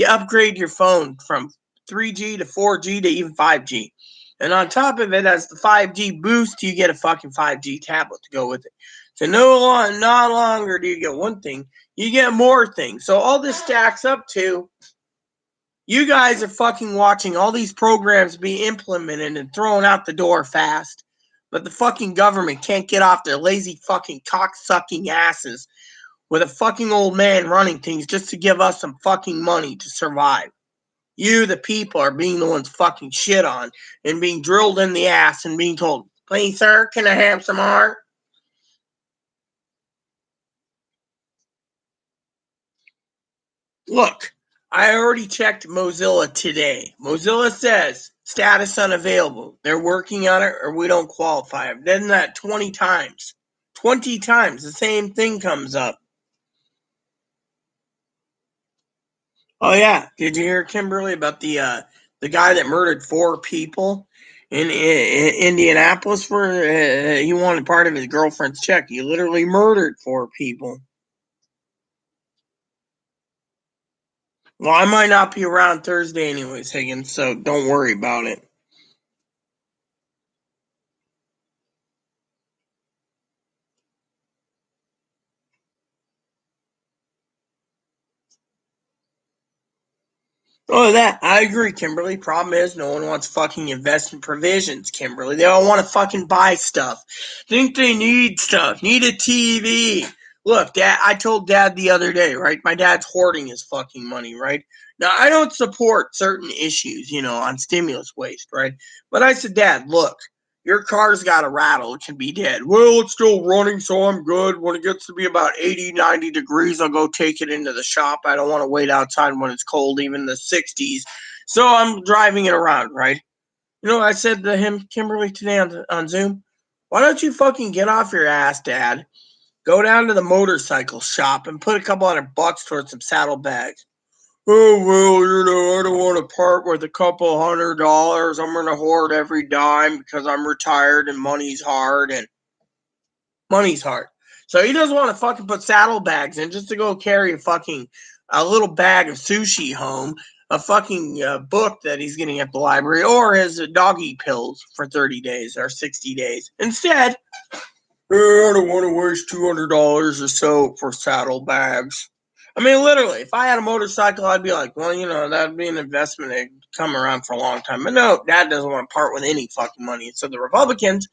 upgrade your phone from 3G to 4G to even 5G. And on top of it, as the 5G boost, you get a fucking 5G tablet to go with it. So no longer do you get one thing, you get more things. So all this stacks up to, you guys are fucking watching all these programs be implemented and thrown out the door fast. But the fucking government can't get off their lazy fucking cock-sucking asses with a fucking old man running things just to give us some fucking money to survive. You, the people, are being the ones fucking shit on and being drilled in the ass and being told, please, sir, can I have some more? Look, I already checked Mozilla today. Mozilla says status unavailable. They're working on it or we don't qualify. I've done that 20 times. 20 times. The same thing comes up. Oh yeah, did you hear, Kimberly, about the guy that murdered 4 people in Indianapolis for he wanted part of his girlfriend's check? He literally murdered 4 people. Well, I might not be around Thursday anyways, Higgins, so don't worry about it. Oh, that I agree, Kimberly. Problem is, no one wants fucking investment provisions, Kimberly. They all want to fucking buy stuff. Think they need stuff. Need a TV. Look, Dad. I told Dad the other day, right? My dad's hoarding his fucking money, right? Now, I don't support certain issues, on stimulus waste, right? But I said, Dad, look, Your car's got a rattle. It can be dead. Well, it's still running, so I'm good. When it gets to be about 80, 90 degrees, I'll go take it into the shop. I don't want to wait outside when it's cold, even the 60s. So I'm driving it around, right? You know, I said to him, Kimberly, today on Zoom, why don't you fucking get off your ass, Dad? Go down to the motorcycle shop and put a couple $100 towards some saddlebags. Oh, well, I don't want to part with a couple $100. I'm going to hoard every dime because I'm retired and money's hard. So he doesn't want to fucking put saddlebags in just to go carry a little bag of sushi home, a fucking book that he's getting at the library, or his doggy pills for 30 days or 60 days. Instead, I don't want to waste $200 or so for saddlebags. I mean, literally, if I had a motorcycle, I'd be like, well, that'd be an investment that'd come around for a long time. But no, Dad doesn't want to part with any fucking money. So the Republicans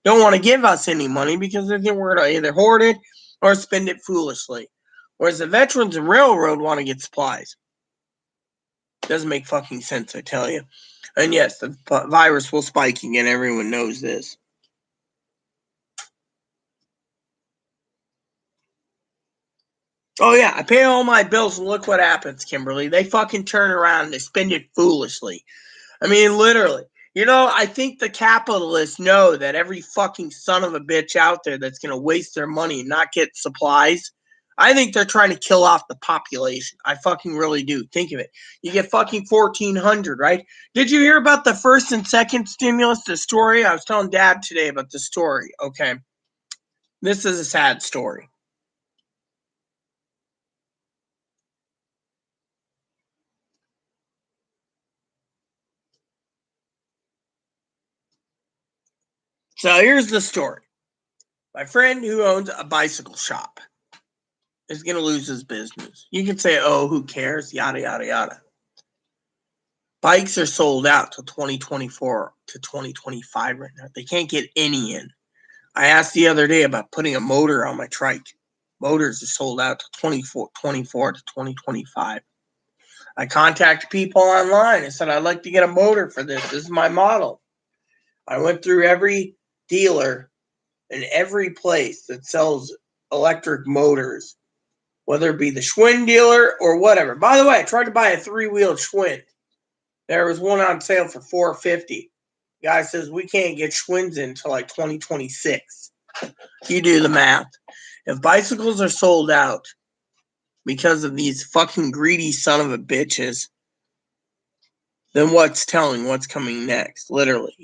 don't want to give us any money because they think we're going to either hoard it or spend it foolishly. Whereas the veterans and railroad want to get supplies. Doesn't make fucking sense, I tell you. And yes, the virus will spike again. Everyone knows this. Oh, yeah, I pay all my bills and look what happens, Kimberly. They fucking turn around and they spend it foolishly. I mean, literally. I think the capitalists know that every fucking son of a bitch out there that's going to waste their money and not get supplies, I think they're trying to kill off the population. I fucking really do. Think of it. You get fucking 1,400, right? Did you hear about the first and second stimulus, the story? I was telling Dad today about the story, okay? This is a sad story. So here's the story. My friend who owns a bicycle shop is going to lose his business. You can say, oh, who cares? Yada, yada, yada. Bikes are sold out till 2024 to 2025 right now. They can't get any in. I asked the other day about putting a motor on my trike. Motors are sold out to 2024 to 2025. I contacted people online and said, I'd like to get a motor for this. This is my model. I went through every dealer and every place that sells electric motors, whether it be the Schwinn dealer or whatever. By the way, I tried to buy a 3-wheeled Schwinn. There was one on sale for $450. Guy says we can't get Schwinns until like 2026. You do the math. If bicycles are sold out because of these fucking greedy son of a bitches, then what's coming next? Literally,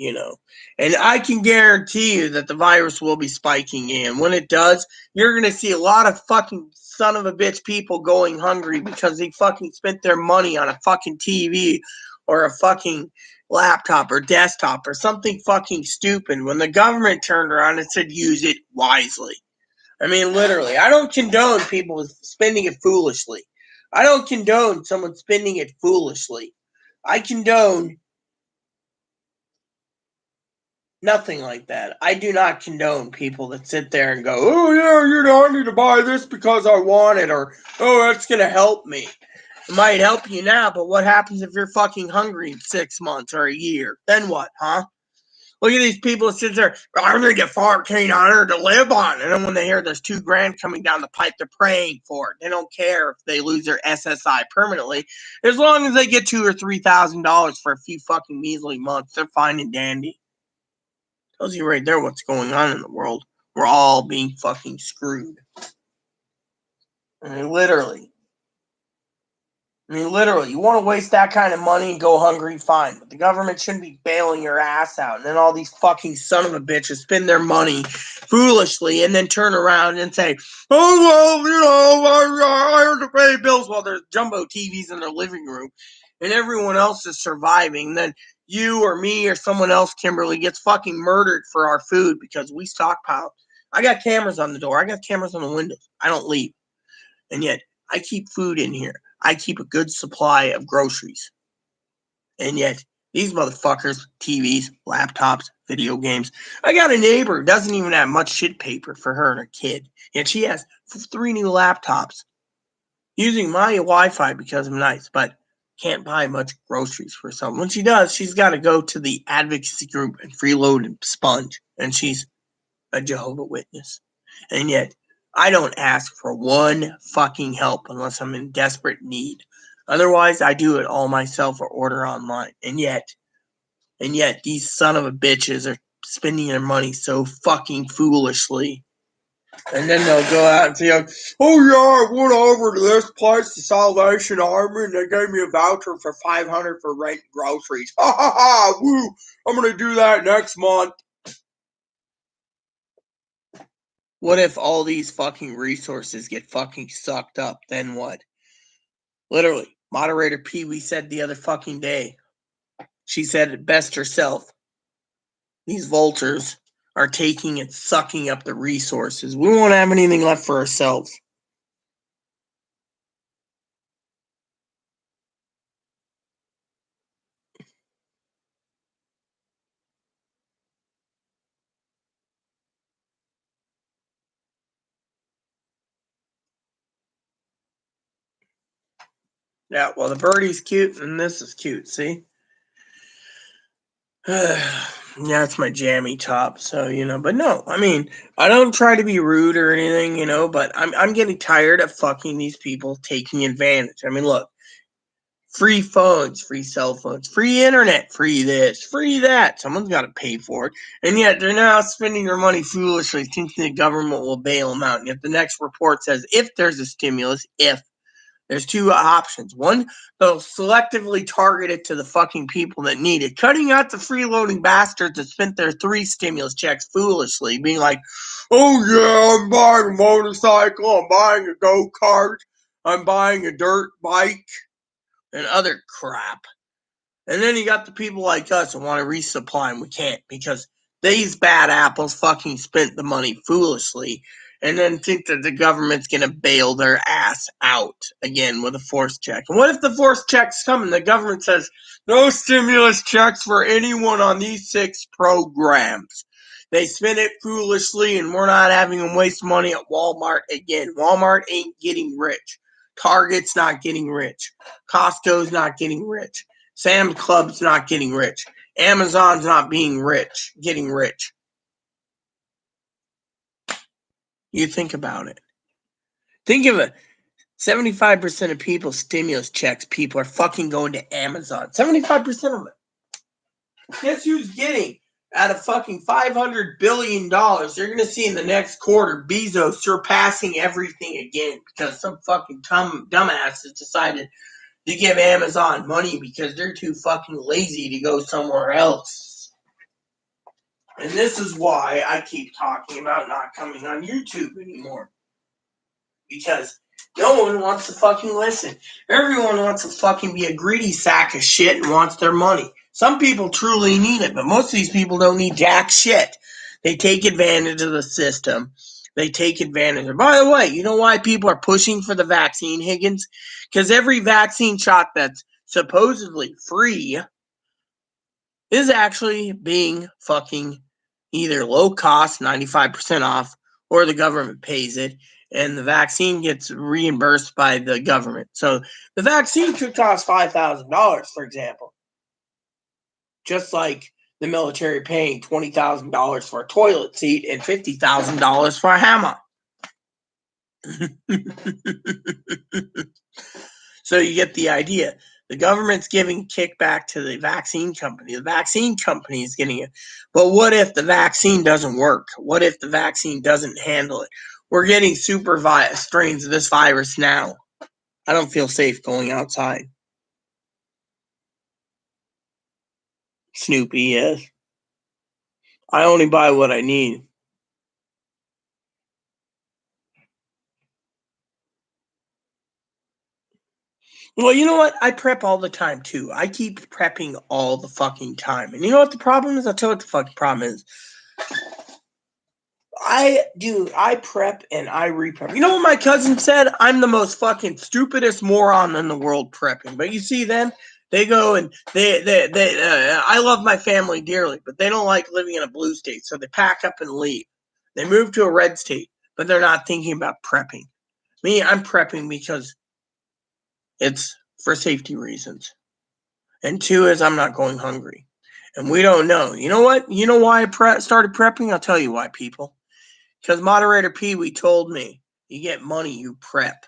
And I can guarantee you that the virus will be spiking in. When it does, you're going to see a lot of fucking son of a bitch people going hungry because they fucking spent their money on a fucking TV or a fucking laptop or desktop or something fucking stupid when the government turned around and said use it wisely. I mean, literally. I don't condone people spending it foolishly. I don't condone someone spending it foolishly. I condone nothing like that. I do not condone people that sit there and go, oh, yeah, I need to buy this because I want it, or, oh, that's going to help me. It might help you now, but what happens if you're fucking hungry in 6 months or a year? Then what, huh? Look at these people that sit there, I'm going to get $1,400 to live on. And then when they hear there's $2,000 coming down the pipe, they're praying for it. They don't care if they lose their SSI permanently. As long as they get $2,000 or $3,000 for a few fucking measly months, they're fine and dandy. Tells you right there what's going on in the world. We're all being fucking screwed. I mean, literally, you want to waste that kind of money and go hungry, fine. But the government shouldn't be bailing your ass out. And then all these fucking son of a bitches spend their money foolishly and then turn around and say, oh, well, I have to pay bills while there's jumbo TVs in their living room and everyone else is surviving. Then you or me or someone else, Kimberly, gets fucking murdered for our food because we stockpile. I got cameras on the door. I got cameras on the windows. I don't leave. And yet I keep food in here. I keep a good supply of groceries. And yet, these motherfuckers, TVs, laptops, video games. I got a neighbor who doesn't even have much shit paper for her and her kid. Yet she has 3 new laptops using my Wi-Fi because I'm nice. But can't buy much groceries for herself. When she does, she's got to go to the advocacy group and freeload and sponge, and she's a Jehovah's Witness. And yet, I don't ask for one fucking help unless I'm in desperate need. Otherwise, I do it all myself or order online. And yet, these son of a bitches are spending their money so fucking foolishly. And then they'll go out and say, oh yeah, I went over to this place, the Salvation Army, and they gave me a voucher for $500 for rent groceries. Ha ha ha, woo, I'm going to do that next month. What if all these fucking resources get fucking sucked up? Then what? Literally, moderator Pee Wee said the other fucking day. She said it best herself. These vultures are taking and sucking up the resources. We won't have anything left for ourselves. Yeah, well, the birdie's cute, and this is cute, see? Yeah, it's my jammy top, so, but no, I mean, I don't try to be rude or anything, but I'm getting tired of fucking these people taking advantage. I mean, look, free phones, free cell phones, free internet, free this, free that. Someone's got to pay for it. And yet they're now spending their money foolishly, thinking the government will bail them out. And if the next report says if there's a stimulus, there's two options. One, they'll selectively target it to the fucking people that need it, cutting out the freeloading bastards that spent their 3 stimulus checks foolishly, being like, oh yeah, I'm buying a motorcycle, I'm buying a go-kart, I'm buying a dirt bike, and other crap. And then you got the people like us that want to resupply, and we can't because these bad apples fucking spent the money foolishly and then think that the government's going to bail their ass out again with a forced check. And what if the forced checks come and the government says, no stimulus checks for anyone on these 6 programs? They spent it foolishly and we're not having them waste money at Walmart again. Walmart ain't getting rich. Target's not getting rich. Costco's not getting rich. Sam's Club's not getting rich. Amazon's not getting rich. You think about it. Think of it. 75% of people's stimulus checks, people are fucking going to Amazon. 75% of them. Guess who's getting out of fucking $500 billion? You're going to see in the next quarter Bezos surpassing everything again because some fucking dumbass has decided to give Amazon money because they're too fucking lazy to go somewhere else. And this is why I keep talking about not coming on YouTube anymore. Because no one wants to fucking listen. Everyone wants to fucking be a greedy sack of shit and wants their money. Some people truly need it, but most of these people don't need jack shit. They take advantage of the system. They take advantage of. By the way, you know why people are pushing for the vaccine, Higgins? Because every vaccine shot that's supposedly free is actually being fucking either low cost, 95% off, or the government pays it, and the vaccine gets reimbursed by the government. So the vaccine could cost $5,000, for example. Just like the military paying $20,000 for a toilet seat and $50,000 for a hammer. So you get the idea. The government's giving kickback to the vaccine company. The vaccine company is getting it. But what if the vaccine doesn't work? What if the vaccine doesn't handle it? We're getting super strains of this virus now. I don't feel safe going outside. Snoopy, yes. I only buy what I need. Well, you know what? I prep all the time, too. I keep prepping all the fucking time. And you know what the problem is? I'll tell you what the fucking problem is. I prep and I re-prep. You know what my cousin said? I'm the most fucking stupidest moron in the world prepping. But you see them, they go and I love my family dearly, but they don't like living in a blue state. So they pack up and leave. They move to a red state, but they're not thinking about prepping. Me, I'm prepping because it's for safety reasons. And 2 is I'm not going hungry. And we don't know. You know what? You know why I started prepping? I'll tell you why, people. Because Moderator Pee Wee told me, you get money, you prep.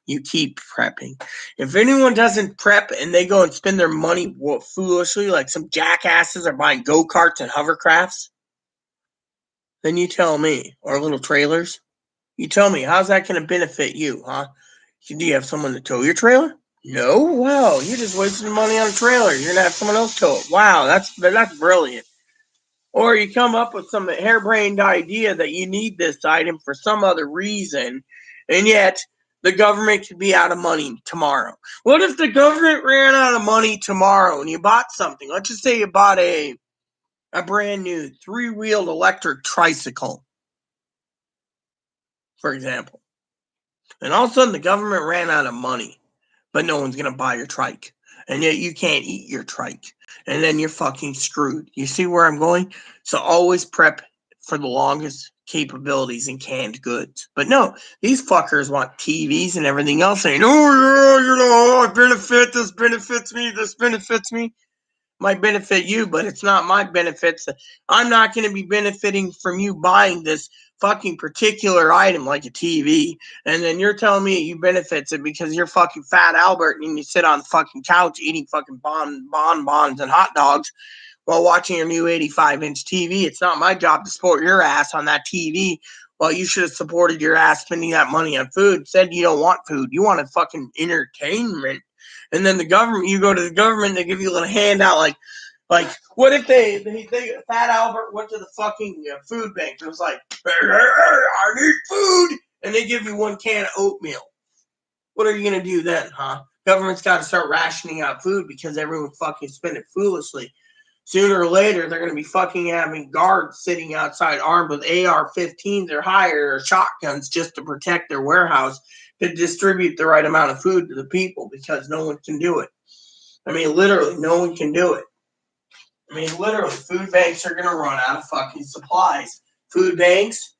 You keep prepping. If anyone doesn't prep and they go and spend their money foolishly, like some jackasses are buying go-karts and hovercrafts, then you tell me, or little trailers, you tell me, how's that going to benefit you, huh? Do you have someone to tow your trailer? No? Wow, you're just wasting money on a trailer. You're going to have someone else tow it. Wow, that's brilliant. Or you come up with some harebrained idea that you need this item for some other reason, and yet the government could be out of money tomorrow. What if the government ran out of money tomorrow and you bought something? Let's just say you bought a brand new 3-wheeled electric tricycle, for example. And all of a sudden the government ran out of money, but no one's going to buy your trike. And yet you can't eat your trike. And then you're fucking screwed. You see where I'm going? So always prep for the longest capabilities in canned goods. But no, these fuckers want TVs and everything else saying, oh, yeah, you know, this benefits me, this benefits me. Might benefit you, but it's not my benefits. I'm not going to be benefiting from you buying this fucking particular item like a TV, and then you're telling me you benefits it because you're fucking fat Albert and you sit on the fucking couch eating fucking bonbons and hot dogs while watching your new 85-inch TV. It's not my job to support your ass on that TV. Well, you should have supported your ass spending that money on food. Said you don't want food. You wanted fucking entertainment. And then the government, you go to the government, they give you a little handout like what if they Fat Albert went to the fucking food bank and was like, I need food, and they give you 1 can of oatmeal. What are you going to do then, huh? Government's got to start rationing out food because everyone fucking spend it foolishly. Sooner or later, they're going to be fucking having guards sitting outside armed with AR-15s or higher or shotguns just to protect their warehouse to distribute the right amount of food to the people because no one can do it. I mean, literally, no one can do it. I mean, literally, food banks are going to run out of fucking supplies. Food banks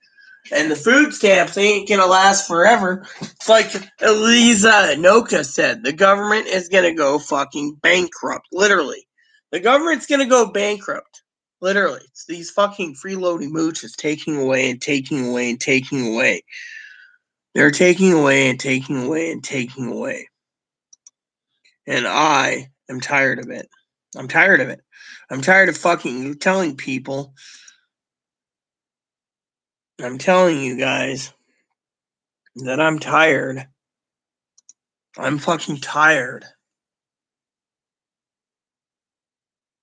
and the food stamps ain't going to last forever. It's like Elisa Noka said, the government is going to go fucking bankrupt, literally. The government's going to go bankrupt. Literally. It's these fucking freeloading mooches taking away and taking away and taking away. They're taking away and taking away and taking away. And I am tired of it. I'm tired of it. I'm tired of fucking telling people. I'm telling you guys that I'm tired. I'm fucking tired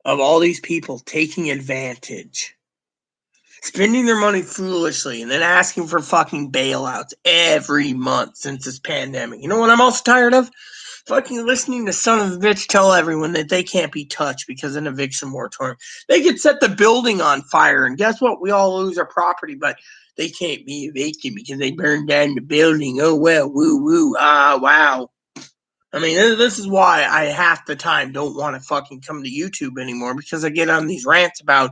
of all these people taking advantage, spending their money foolishly, and then asking for fucking bailouts every month since this pandemic. You know what I'm also tired of? Fucking listening to son of a bitch tell everyone that they can't be touched because of an eviction moratorium. They could set the building on fire, and guess what? We all lose our property, but they can't be evicted because they burned down the building. Oh, well, woo, wow. I mean, this is why I half the time don't want to fucking come to YouTube anymore, because I get on these rants about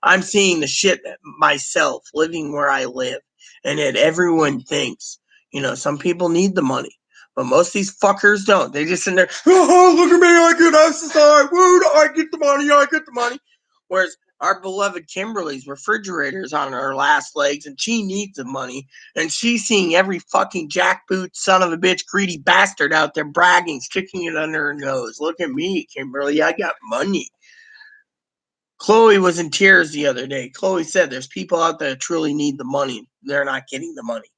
I'm seeing the shit myself, living where I live, and yet everyone thinks, you know, some people need the money, but most of these fuckers don't. They just sit there, oh, look at me, I get SSI, woo, I get the money. Whereas our beloved Kimberly's refrigerator's on her last legs, and she needs the money, and she's seeing every fucking jackboot son of a bitch greedy bastard out there bragging, sticking it under her nose. Look at me, Kimberly, I got money. Chloe was in tears the other day. Chloe said there's people out there that truly need the money. They're not getting the money.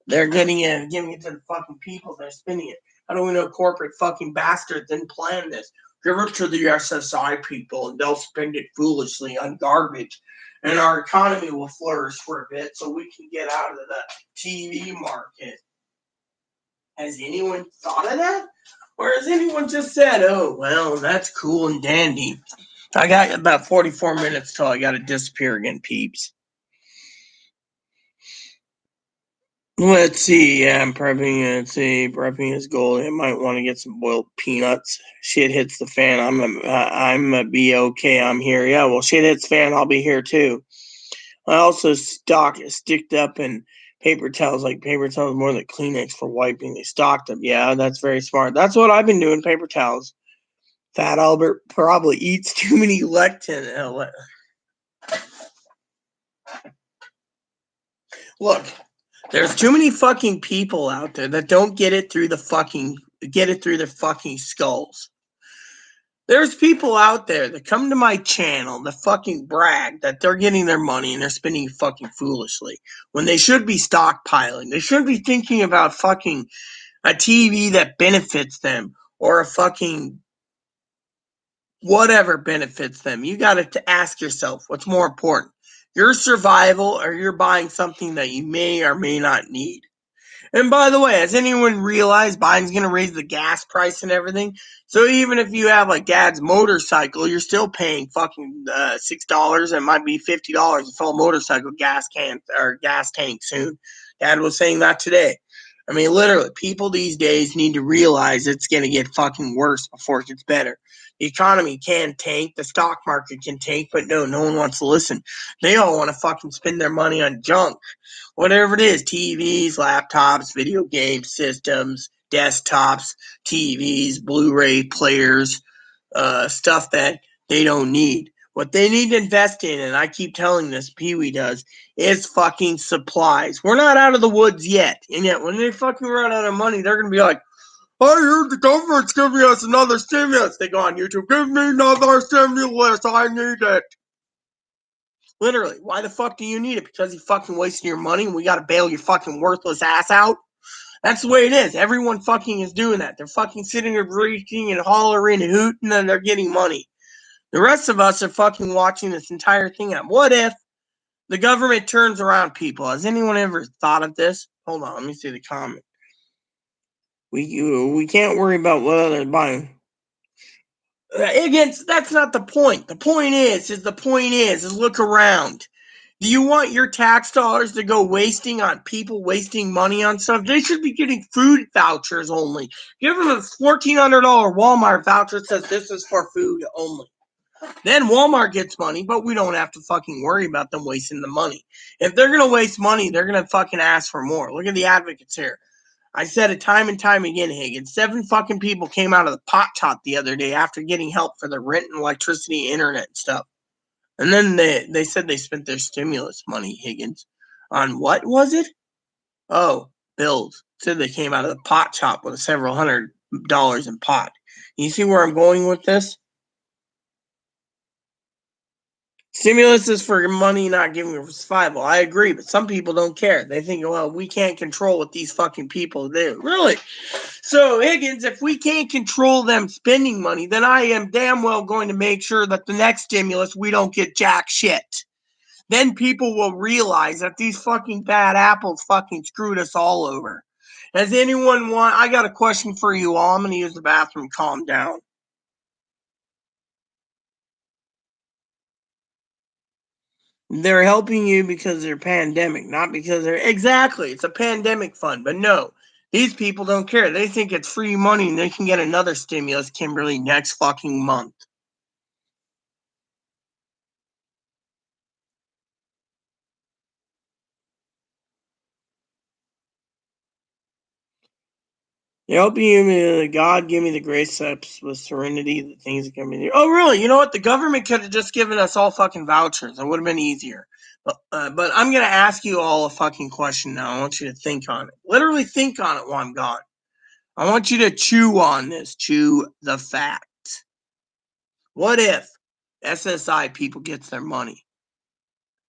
They're getting it and giving it to the fucking people. They're spending it. How do we know corporate fucking bastards didn't plan this? Give it to the SSI people and they'll spend it foolishly on garbage. And our economy will flourish for a bit so we can get out of the TV market. Has anyone thought of that? Or has anyone just said, oh, well, that's cool and dandy? I got about 44 minutes till I got to disappear again, peeps. Let's see. Yeah, I'm prepping. Let's see. Prepping is gold. I might want to get some boiled peanuts. Shit hits the fan. I'm a be okay. I'm here. Yeah, well, shit hits the fan. I'll be here too. I also sticked up and paper towels, like paper towels more than Kleenex for wiping. They stocked them. Yeah, that's very smart. That's what I've been doing, paper towels. Fat Albert probably eats too many lectin. Look, there's too many fucking people out there that don't get it through their fucking skulls. There's people out there that come to my channel that fucking brag that they're getting their money and they're spending fucking foolishly when they should be stockpiling. They should be thinking about fucking a TV that benefits them or a fucking whatever benefits them. You got to ask yourself what's more important, your survival or you're buying something that you may or may not need. And by the way, has anyone realized Biden's going to raise the gas price and everything? So even if you have like Dad's motorcycle, you're still paying fucking $6. It might be $50 to fill a motorcycle gas tank soon. Dad was saying that today. I mean, literally, people these days need to realize it's going to get fucking worse before it gets better. The economy can tank, the stock market can tank, but no one wants to listen. They all want to fucking spend their money on junk. Whatever it is, TVs, laptops, video game systems, desktops, TVs, Blu-ray players, stuff that they don't need. What they need to invest in, and I keep telling this, Pee-wee does, is fucking supplies. We're not out of the woods yet. And yet, when they fucking run out of money, they're going to be like, I heard the government's giving us another stimulus. They go on YouTube, give me another stimulus. I need it. Literally, why the fuck do you need it? Because you fucking wasting your money and we gotta bail your fucking worthless ass out? That's the way it is. Everyone fucking is doing that. They're fucking sitting there breathing and hollering and hooting and they're getting money. The rest of us are fucking watching this entire thing out. What if the government turns around people? Has anyone ever thought of this? Hold on, let me see the comment. We can't worry about what others buying. Again, that's not the point. The point is look around. Do you want your tax dollars to go wasting on people wasting money on stuff? They should be getting food vouchers only. Give them a $1,400 Walmart voucher that says this is for food only. Then Walmart gets money, but we don't have to fucking worry about them wasting the money. If they're going to waste money, they're going to fucking ask for more. Look at the advocates here. I said it time and time again, Higgins. 7 fucking people came out of the pot top the other day after getting help for their rent and electricity, internet and stuff. And then they said they spent their stimulus money, Higgins. On what was it? Oh, bills. Said they came out of the pot shop with several $100 in pot. You see where I'm going with this? Stimulus is for money not giving for survival. I agree, but some people don't care. They think, well, we can't control what these fucking people do. Really? So, Higgins, if we can't control them spending money, then I am damn well going to make sure that the next stimulus we don't get jack shit. Then people will realize that these fucking bad apples fucking screwed us all over. Has anyone I got a question for you all. I'm going to use the bathroom. Calm down. They're helping you because they're pandemic, not because they're exactly. It's a pandemic fund, but no, these people don't care. They think it's free money and they can get another stimulus, Kimberly, next fucking month. Helping you, God give me the grace with serenity, the things that come in here. Oh, really? You know what? The government could have just given us all fucking vouchers. It would have been easier. But I'm going to ask you all a fucking question now. I want you to think on it. Literally think on it while I'm gone. I want you to chew on this. Chew the fact. What if SSI people gets their money?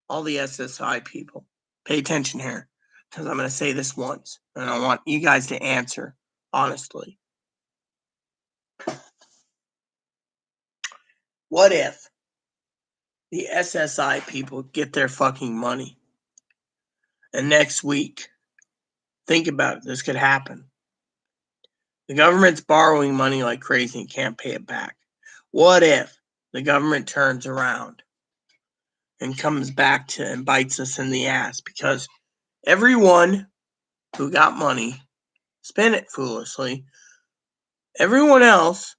All the SSI people. Pay attention here. Because I'm going to say this once. And I want you guys to answer honestly. What if the SSI people get their fucking money and next week, think about it, this could happen. The government's borrowing money like crazy and can't pay it back. What if the government turns around and comes back and bites us in the ass? Because everyone who got money spent it foolishly. Everyone else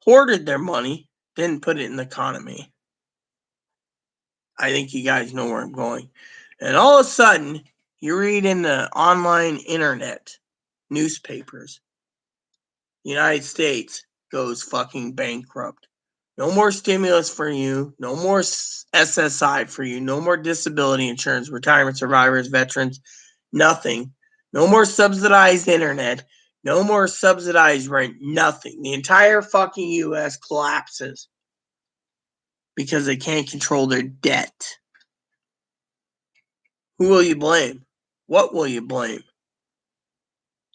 hoarded their money, didn't put it in the economy. I think you guys know where I'm going. And all of a sudden, You read in the online internet newspapers, the United States goes fucking bankrupt. No more stimulus for you. No more SSI for you. No more disability insurance, retirement survivors, veterans, nothing. No more subsidized internet. No more subsidized rent. Nothing. The entire fucking U.S. collapses because they can't control their debt. Who will you blame? What will you blame?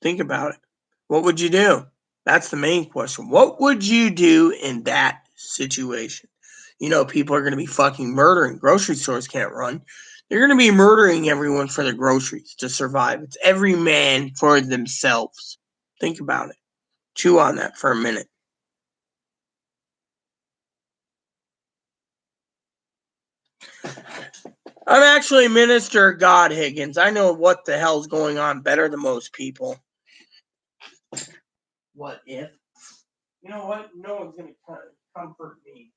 Think about it. What would you do? That's the main question. What would you do in that situation? You know, people are going to be fucking murdering. Grocery stores can't run. They're going to be murdering everyone for their groceries to survive. It's every man for themselves. Think about it. Chew on that for a minute. I'm actually Minister God Higgins. I know what the hell's going on better than most people. What if? You know what? No one's going to comfort me.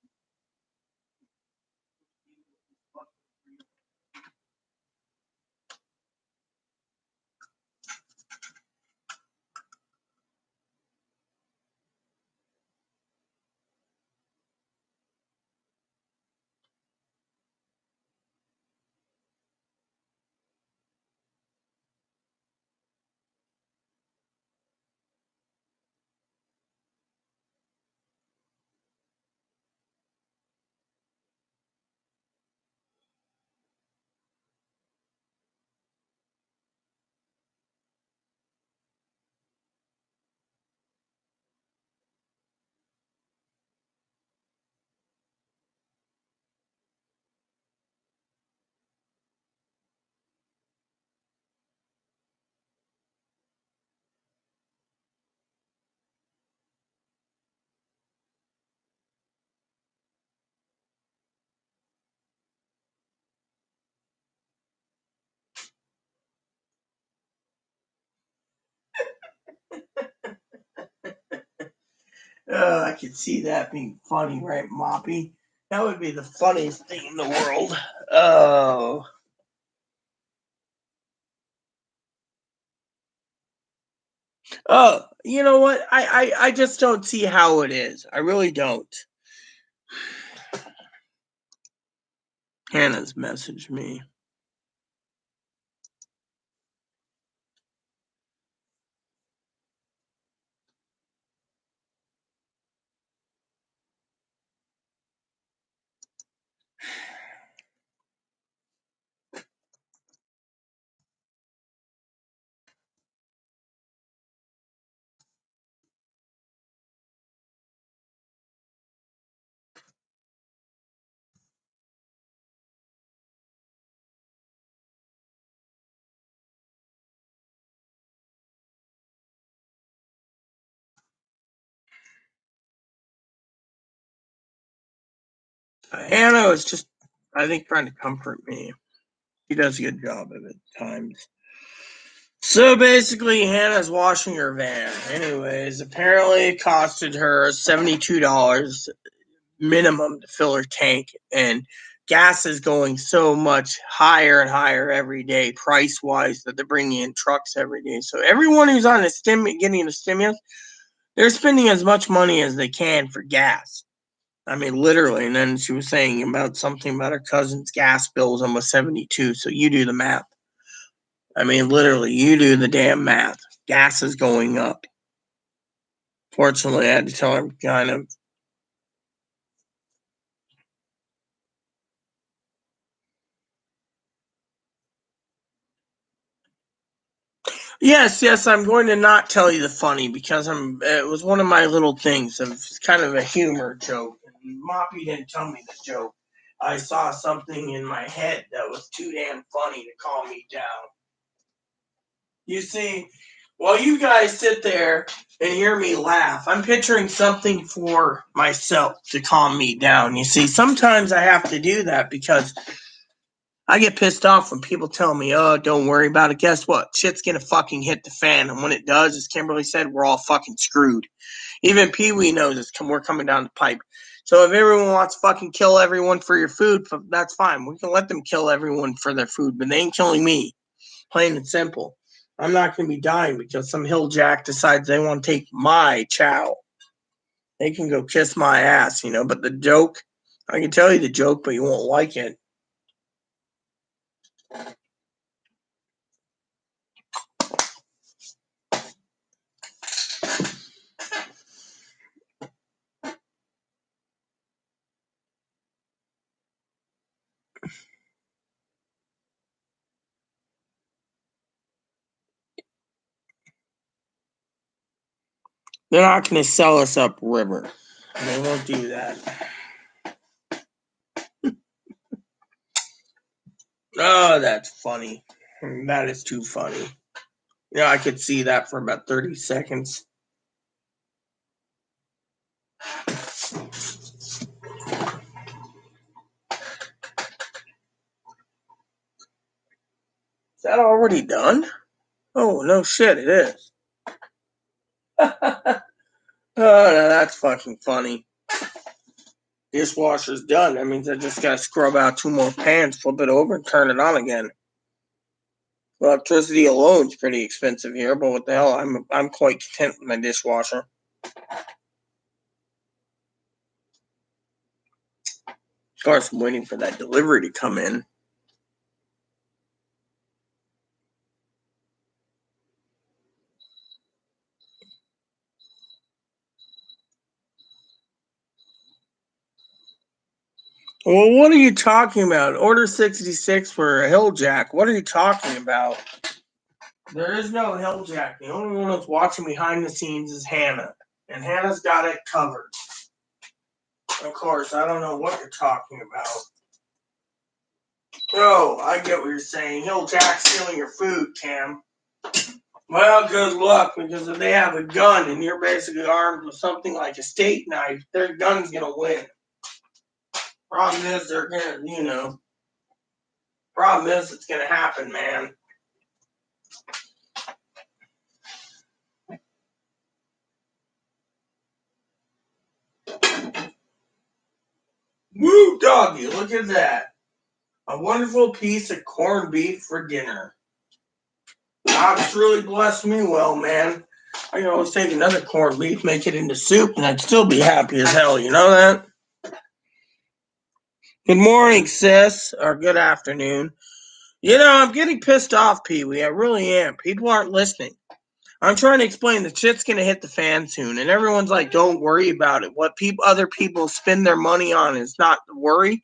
I could see that being funny, right, Moppy? That would be the funniest thing in the world. Oh. Oh, you know what? I just don't see how it is. I really don't. Hannah's messaged me. Hannah was just, I think, trying to comfort me. She does a good job of it at times. So basically, Hannah's washing her van. Anyways, apparently it costed her $72 minimum to fill her tank, and gas is going so much higher and higher every day, price wise, that they're bringing in trucks every day. So everyone who's on getting a stimulus, they're spending as much money as they can for gas. I mean, literally. And then she was saying about something about her cousin's gas bill was almost 72. So you do the math. I mean, literally, you do the damn math. Gas is going up. Fortunately, I had to tell her kind of. Yes, I'm going to not tell you the funny because it was one of my little things of kind of a humor joke. And Moppy didn't tell me the joke. I saw something in my head that was too damn funny to calm me down. You see, while you guys sit there and hear me laugh, I'm picturing something for myself to calm me down. You see, sometimes I have to do that because I get pissed off when people tell me, oh, don't worry about it. Guess what? Shit's gonna fucking hit the fan. And when it does, as Kimberly said, we're all fucking screwed. Even Pee Wee knows we're coming down the pipe. So if everyone wants to fucking kill everyone for your food, that's fine. We can let them kill everyone for their food, but they ain't killing me. Plain and simple. I'm not going to be dying because some hilljack decides they want to take my chow. They can go kiss my ass, but the joke, I can tell you the joke, but you won't like it. They're not going to sell us up river. They won't do that. Oh, that's funny. That is too funny. I could see that for about 30 seconds. Is that already done? Oh, no shit, it is. Oh, no, that's fucking funny. Dishwasher's done. That means I just gotta scrub out 2 more pans, flip it over, and turn it on again. Electricity alone is pretty expensive here, but what the hell? I'm quite content with my dishwasher. Of course, I'm waiting for that delivery to come in. Well, what are you talking about? Order 66 for a hilljack. What are you talking about? There is no hilljack. The only one that's watching behind the scenes is Hannah. And Hannah's got it covered. Of course, I don't know what you're talking about. Oh, I get what you're saying. Hilljack stealing your food, Cam. Well, good luck, because if they have a gun and you're basically armed with something like a steak knife, their gun's gonna win. Problem is, they're gonna, problem is, it's gonna happen, man. Woo, doggy, look at that. A wonderful piece of corned beef for dinner. God's really blessed me well, man. I can always take another corned beef, make it into soup, and I'd still be happy as hell. You know that? Good morning, sis, or good afternoon. I'm getting pissed off, Pee-wee. I really am. People aren't listening. I'm trying to explain the shit's going to hit the fan soon, and everyone's like, don't worry about it. What other people spend their money on is not the worry.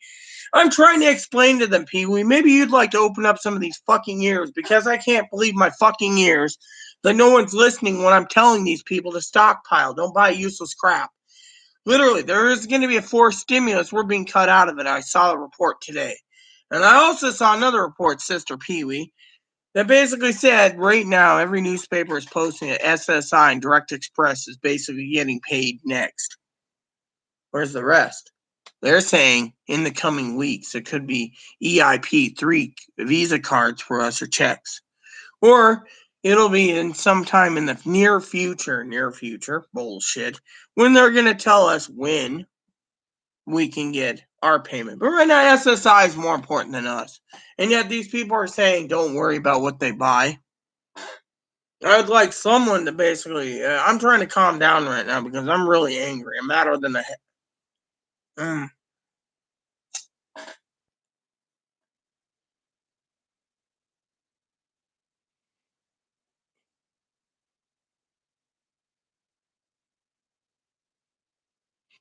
I'm trying to explain to them, Pee-wee, maybe you'd like to open up some of these fucking ears, because I can't believe my fucking ears that no one's listening when I'm telling these people to stockpile. Don't buy useless crap. Literally, there is going to be a forced stimulus. We're being cut out of it. I saw a report today. And I also saw another report, Sister Pee-wee, that basically said right now every newspaper is posting that SSI and Direct Express is basically getting paid next. Where's the rest? They're saying in the coming weeks it could be EIP 3 Visa cards for us or checks. Or it'll be in sometime in the near future, bullshit, when they're going to tell us when we can get our payment. But right now, SSI is more important than us. And yet these people are saying, don't worry about what they buy. I would like someone to basically, I'm trying to calm down right now because I'm really angry. I'm madder than the head.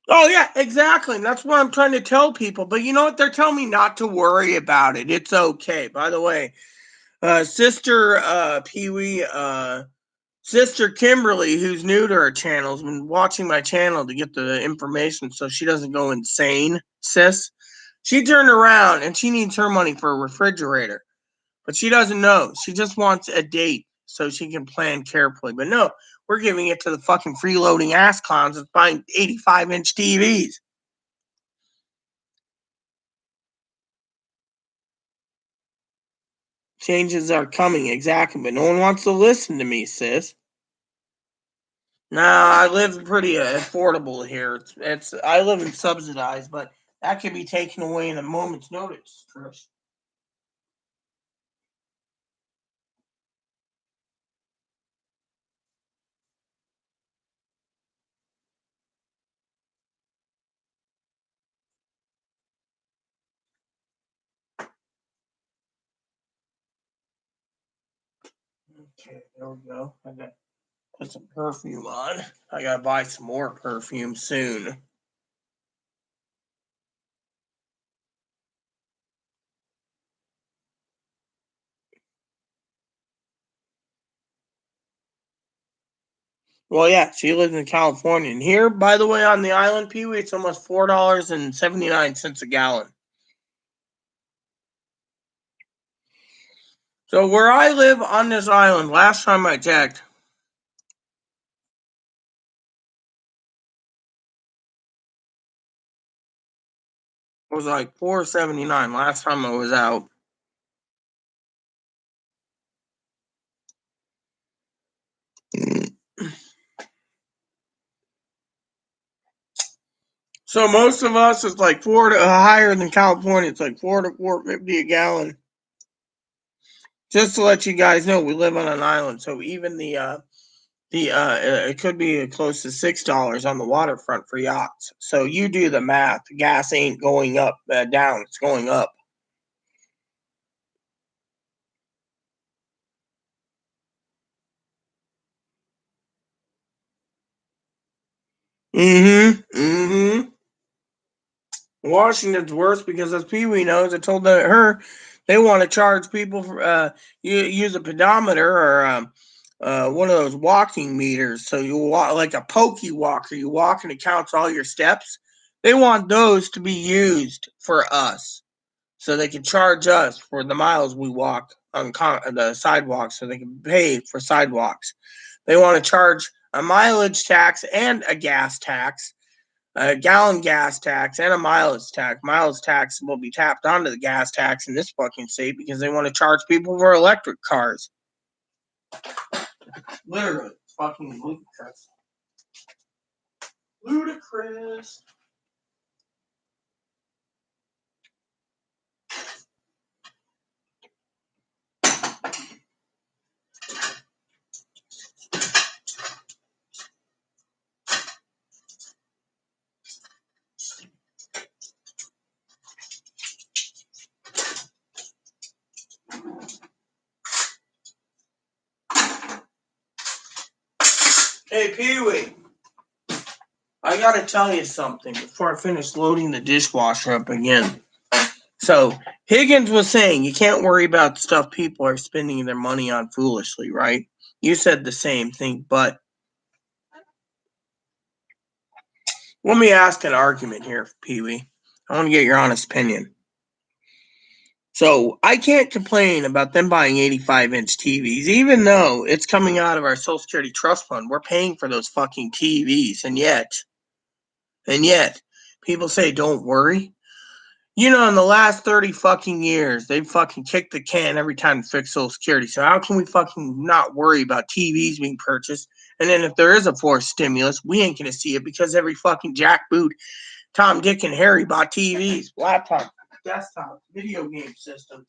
Oh, yeah, exactly. And that's what I'm trying to tell people. But you know what? They're telling me not to worry about it. It's okay. By the way, Sister Pee-wee, Sister Kimberly, who's new to our channel, has been watching my channel to get the information so she doesn't go insane, sis. She turned around and she needs her money for a refrigerator. But she doesn't know. She just wants a date so she can plan carefully. But no, we're giving it to the fucking freeloading ass clowns that's buying 85-inch TVs. Changes are coming, exactly, but no one wants to listen to me, sis. Nah, I live pretty affordable here. I live in subsidized, but that can be taken away in a moment's notice, Trish. Okay, there we go. I got put some perfume on. I gotta buy some more perfume soon. Well, yeah, she lives in California. And here, by the way, on the island, Pee Wee, it's almost $4.79 a gallon. So where I live on this island, last time I checked, was like $4.79 last time I was out. So most of us, it's like higher than California. It's like $4 to $4.50 a gallon. Just to let you guys know, we live on an island, so even it could be close to $6 on the waterfront for yachts. So you do the math. Gas ain't going up down; it's going up. Mm-hmm. Washington's worse because, as Pee Wee knows, I told her they want to charge people for use a pedometer or one of those walking meters. So you walk like a pokey walker. You walk and it counts all your steps. They want those to be used for us, so they can charge us for the miles we walk on the sidewalks, so they can pay for sidewalks. They want to charge a mileage tax and a gas tax, a gallon gas tax, and a mileage tax. Mileage tax will be tapped onto the gas tax in this fucking state because they want to charge people for electric cars. Literally, it's fucking ludicrous. Ludicrous. Hey, Pee Wee, I gotta tell you something before I finish loading the dishwasher up again. So, Higgins was saying you can't worry about stuff people are spending their money on foolishly, right? You said the same thing, but let me ask an argument here, Pee Wee. I want to get your honest opinion. So I can't complain about them buying 85-inch TVs, even though it's coming out of our Social Security Trust Fund. We're paying for those fucking TVs, and yet, people say don't worry. You know, in the last 30 fucking years, they've fucking kicked the can every time to fix Social Security. So how can we fucking not worry about TVs being purchased? And then if there is a forced stimulus, we ain't gonna see it because every fucking jackboot, Tom, Dick, and Harry bought TVs, laptops, desktops, video game systems.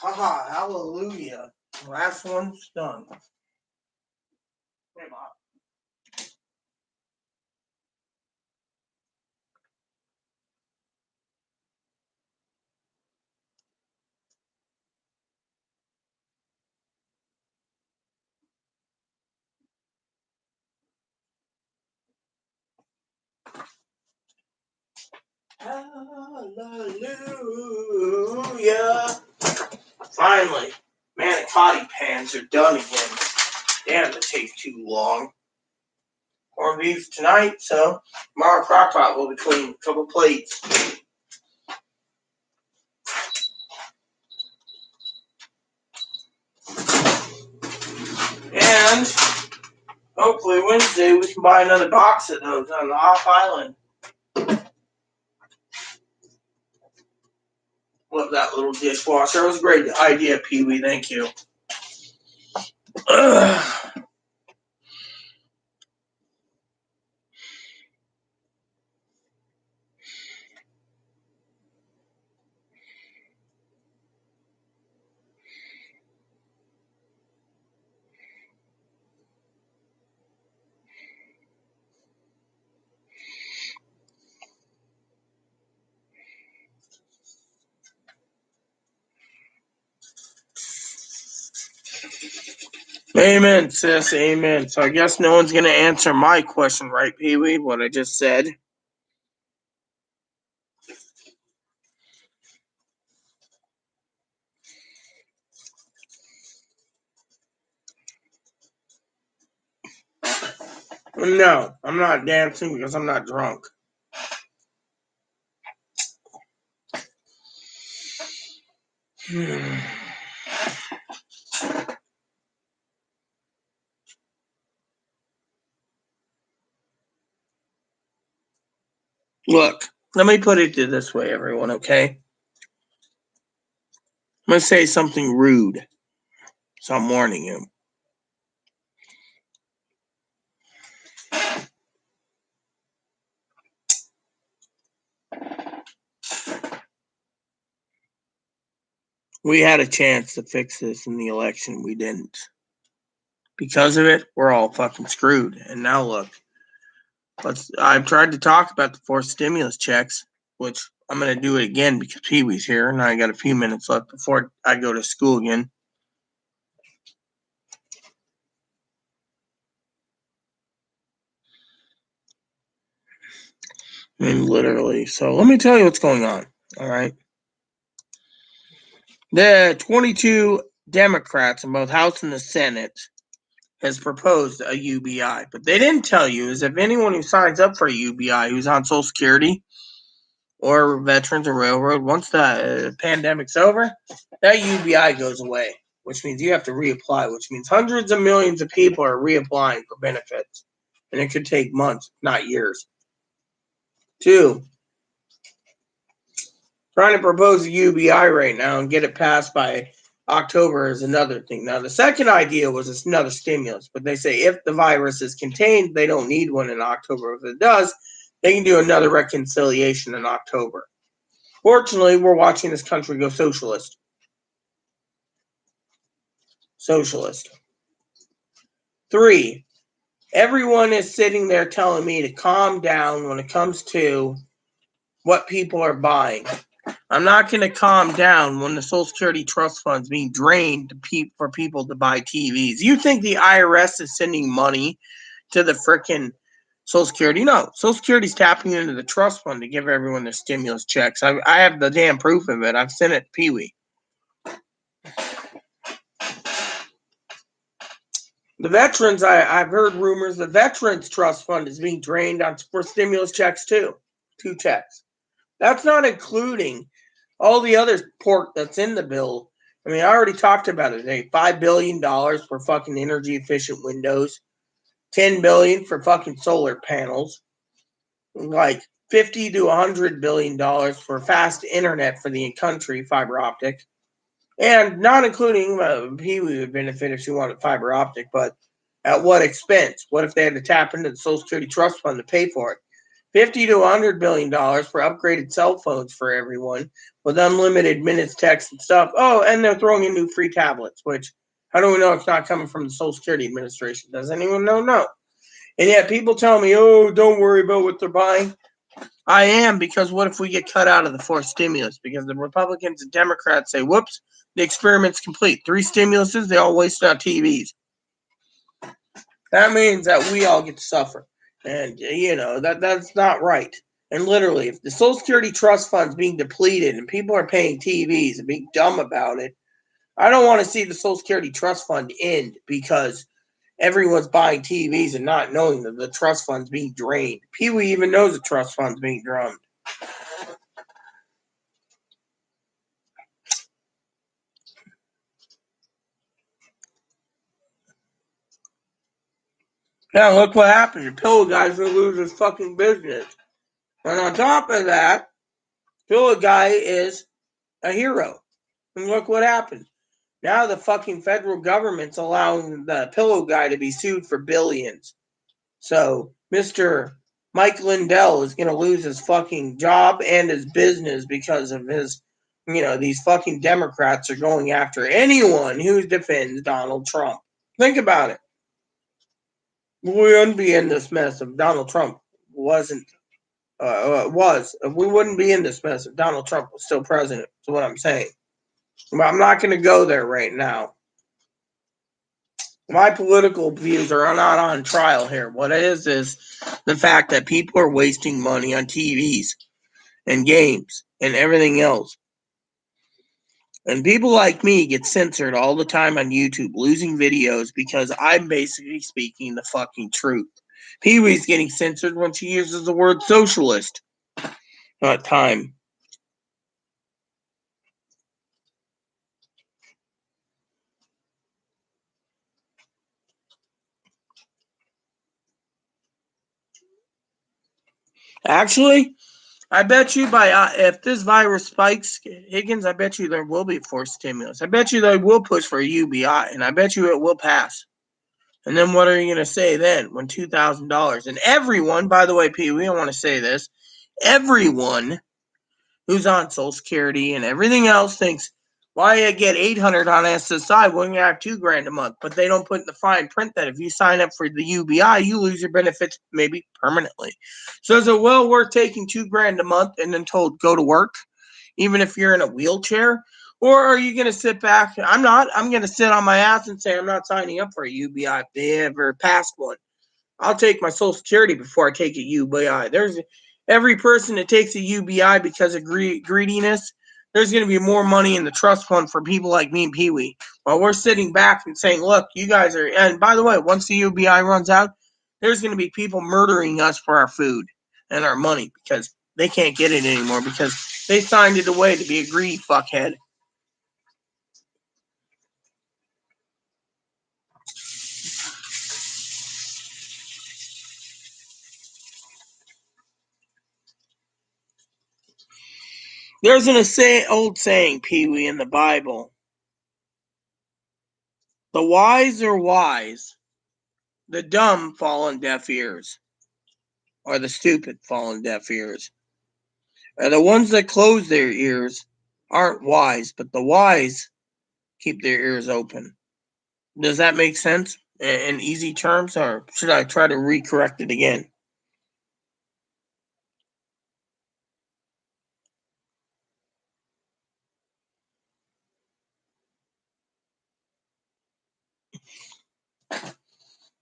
Haha, hallelujah. Last one's done. Hey, Mom. Hallelujah. Finally, manicotti pans are done again. Damn, it takes too long. Corned beef tonight, so tomorrow crock pot will be clean. A couple plates. And hopefully Wednesday we can buy another box of those on the off island. Love that little dishwasher. It was a great idea, Pee Wee. Thank you. Amen, sis. Amen. So I guess no one's going to answer my question, right, Pee Wee? What I just said. No, I'm not dancing because I'm not drunk. Look, let me put it this way, everyone, okay? I'm going to say something rude, so I'm warning you. We had a chance to fix this in the election. We didn't. Because of it, we're all fucking screwed. And now look, I've tried to talk about the 4 stimulus checks, which I'm going to do it again because Pee Wee's here, and I got a few minutes left before I go to school again. I mean, literally. So let me tell you what's going on, all right? The 22 Democrats in both House and the Senate has proposed a UBI. But they didn't tell you is if anyone who signs up for a UBI who's on Social Security or veterans or railroad, once the pandemic's over, that UBI goes away, which means you have to reapply, which means hundreds of millions of people are reapplying for benefits. And it could take months, not years. 2, trying to propose a UBI right now and get it passed by October is another thing. Now, the second idea was another stimulus, but they say if the virus is contained, they don't need one in October. If it does, they can do another reconciliation in October. Fortunately, we're watching this country go socialist. Socialist. 3, everyone is sitting there telling me to calm down when it comes to what people are buying. I'm not going to calm down when the Social Security trust fund's being drained for people to buy TVs. You think the IRS is sending money to the frickin' Social Security? No. Social Security's tapping into the trust fund to give everyone their stimulus checks. I have the damn proof of it. I've sent it to Pee Wee. The veterans, I've heard rumors the veterans trust fund is being drained for stimulus checks too. 2 checks. That's not including all the other pork that's in the bill. I mean, I already talked about it today. $5 billion for fucking energy efficient windows, $10 billion for fucking solar panels, like $50 to $100 billion for fast internet for the country, fiber optic, and not including Pee Wee would benefit if she wanted fiber optic, but at what expense? What if they had to tap into the Social Security Trust Fund to pay for it? $50 to $100 billion for upgraded cell phones for everyone with unlimited minutes, text, and stuff. Oh, and they're throwing in new free tablets, which how do we know it's not coming from the Social Security Administration? Does anyone know? No. And yet people tell me, oh, don't worry about what they're buying. I am, because what if we get cut out of the fourth stimulus? Because the Republicans and Democrats say, whoops, the experiment's complete. 3 stimuluses, they all wasted on TVs. That means that we all get to suffer. And, that's not right. And literally, if the Social Security trust fund's being depleted and people are paying TVs and being dumb about it, I don't want to see the Social Security trust fund end because everyone's buying TVs and not knowing that the trust fund's being drained. Pee-wee even knows the trust fund's being drained. Now look what happened. The Pillow Guy's gonna lose his fucking business. And on top of that, Pillow Guy is a hero. And look what happened. Now the fucking federal government's allowing the Pillow Guy to be sued for billions. So Mr. Mike Lindell is gonna lose his fucking job and his business because of his, these fucking Democrats are going after anyone who defends Donald Trump. Think about it. We wouldn't be in this mess if Donald Trump wasn't. We wouldn't be in this mess if Donald Trump was still president. That's what I'm saying. But I'm not going to go there right now. My political views are not on trial here. What it is the fact that people are wasting money on TVs and games and everything else. And people like me get censored all the time on YouTube, losing videos because I'm basically speaking the fucking truth. Pee-wee's getting censored when she uses the word socialist. Not time. Actually, I bet you if this virus spikes, Higgins, I bet you there will be forced stimulus. I bet you they will push for a UBI, and I bet you it will pass. And then what are you going to say then when $2,000? And everyone, by the way, Pee-wee, I want to say this, everyone who's on Social Security and everything else thinks, why you get $800 on SSI when you have $2,000 a month? But they don't put in the fine print that if you sign up for the UBI, you lose your benefits maybe permanently. So is it well worth taking $2,000 a month and then told go to work, even if you're in a wheelchair? Or are you going to sit back? I'm not. I'm going to sit on my ass and say I'm not signing up for a UBI if they ever passed one. I'll take my Social Security before I take a UBI. There's every person that takes a UBI because of greediness. There's going to be more money in the trust fund for people like me and Pee-wee. While we're sitting back and saying, look, you guys are, and by the way, once the UBI runs out, there's going to be people murdering us for our food and our money because they can't get it anymore because they signed it away to be a greedy fuckhead. There's an old saying, Pee-wee, in the Bible. The wise are wise. The dumb fall on deaf ears. Or the stupid fall on deaf ears. And the ones that close their ears aren't wise, but the wise keep their ears open. Does that make sense in easy terms, or should I try to recorrect it again?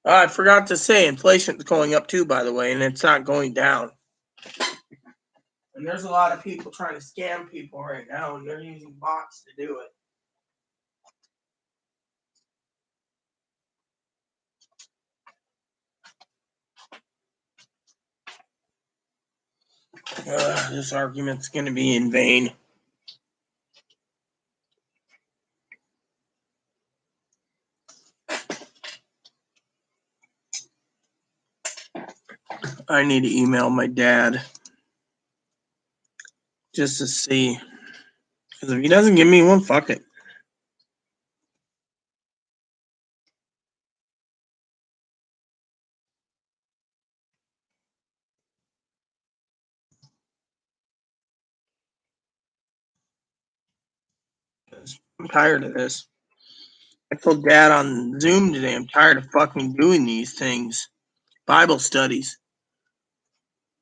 I forgot to say inflation's going up too, by the way, and it's not going down. And there's a lot of people trying to scam people right now, and they're using bots to do it. This argument's going to be in vain. I need to email my dad just to see. Because if he doesn't give me one, fuck it. is. I'm tired of this. I told Dad on Zoom today, I'm tired of fucking doing these things. Bible studies.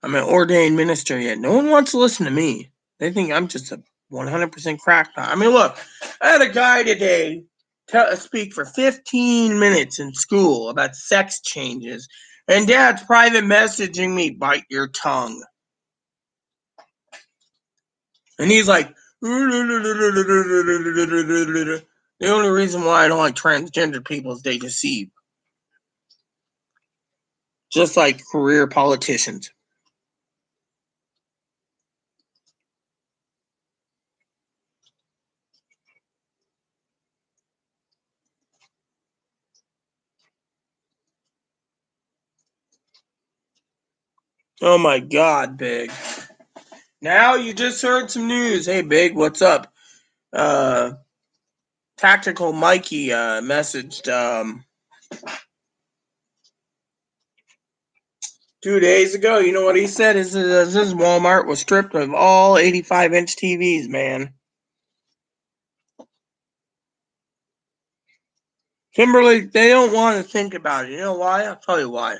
I'm an ordained minister yet. No one wants to listen to me. They think I'm just a 100% crackpot. I mean, look, I had a guy today speak for 15 minutes in school about sex changes, and Dad's private messaging me, bite your tongue. And he's like, the only reason why I don't like transgender people is they deceive. Just like career politicians. Oh my God, Big. Now you just heard some news. Hey, Big, what's up? Tactical Mikey messaged 2 days ago. You know what he said? His Walmart was stripped of all 85-inch TVs, man. Kimberly, they don't want to think about it. You know why? I'll tell you why.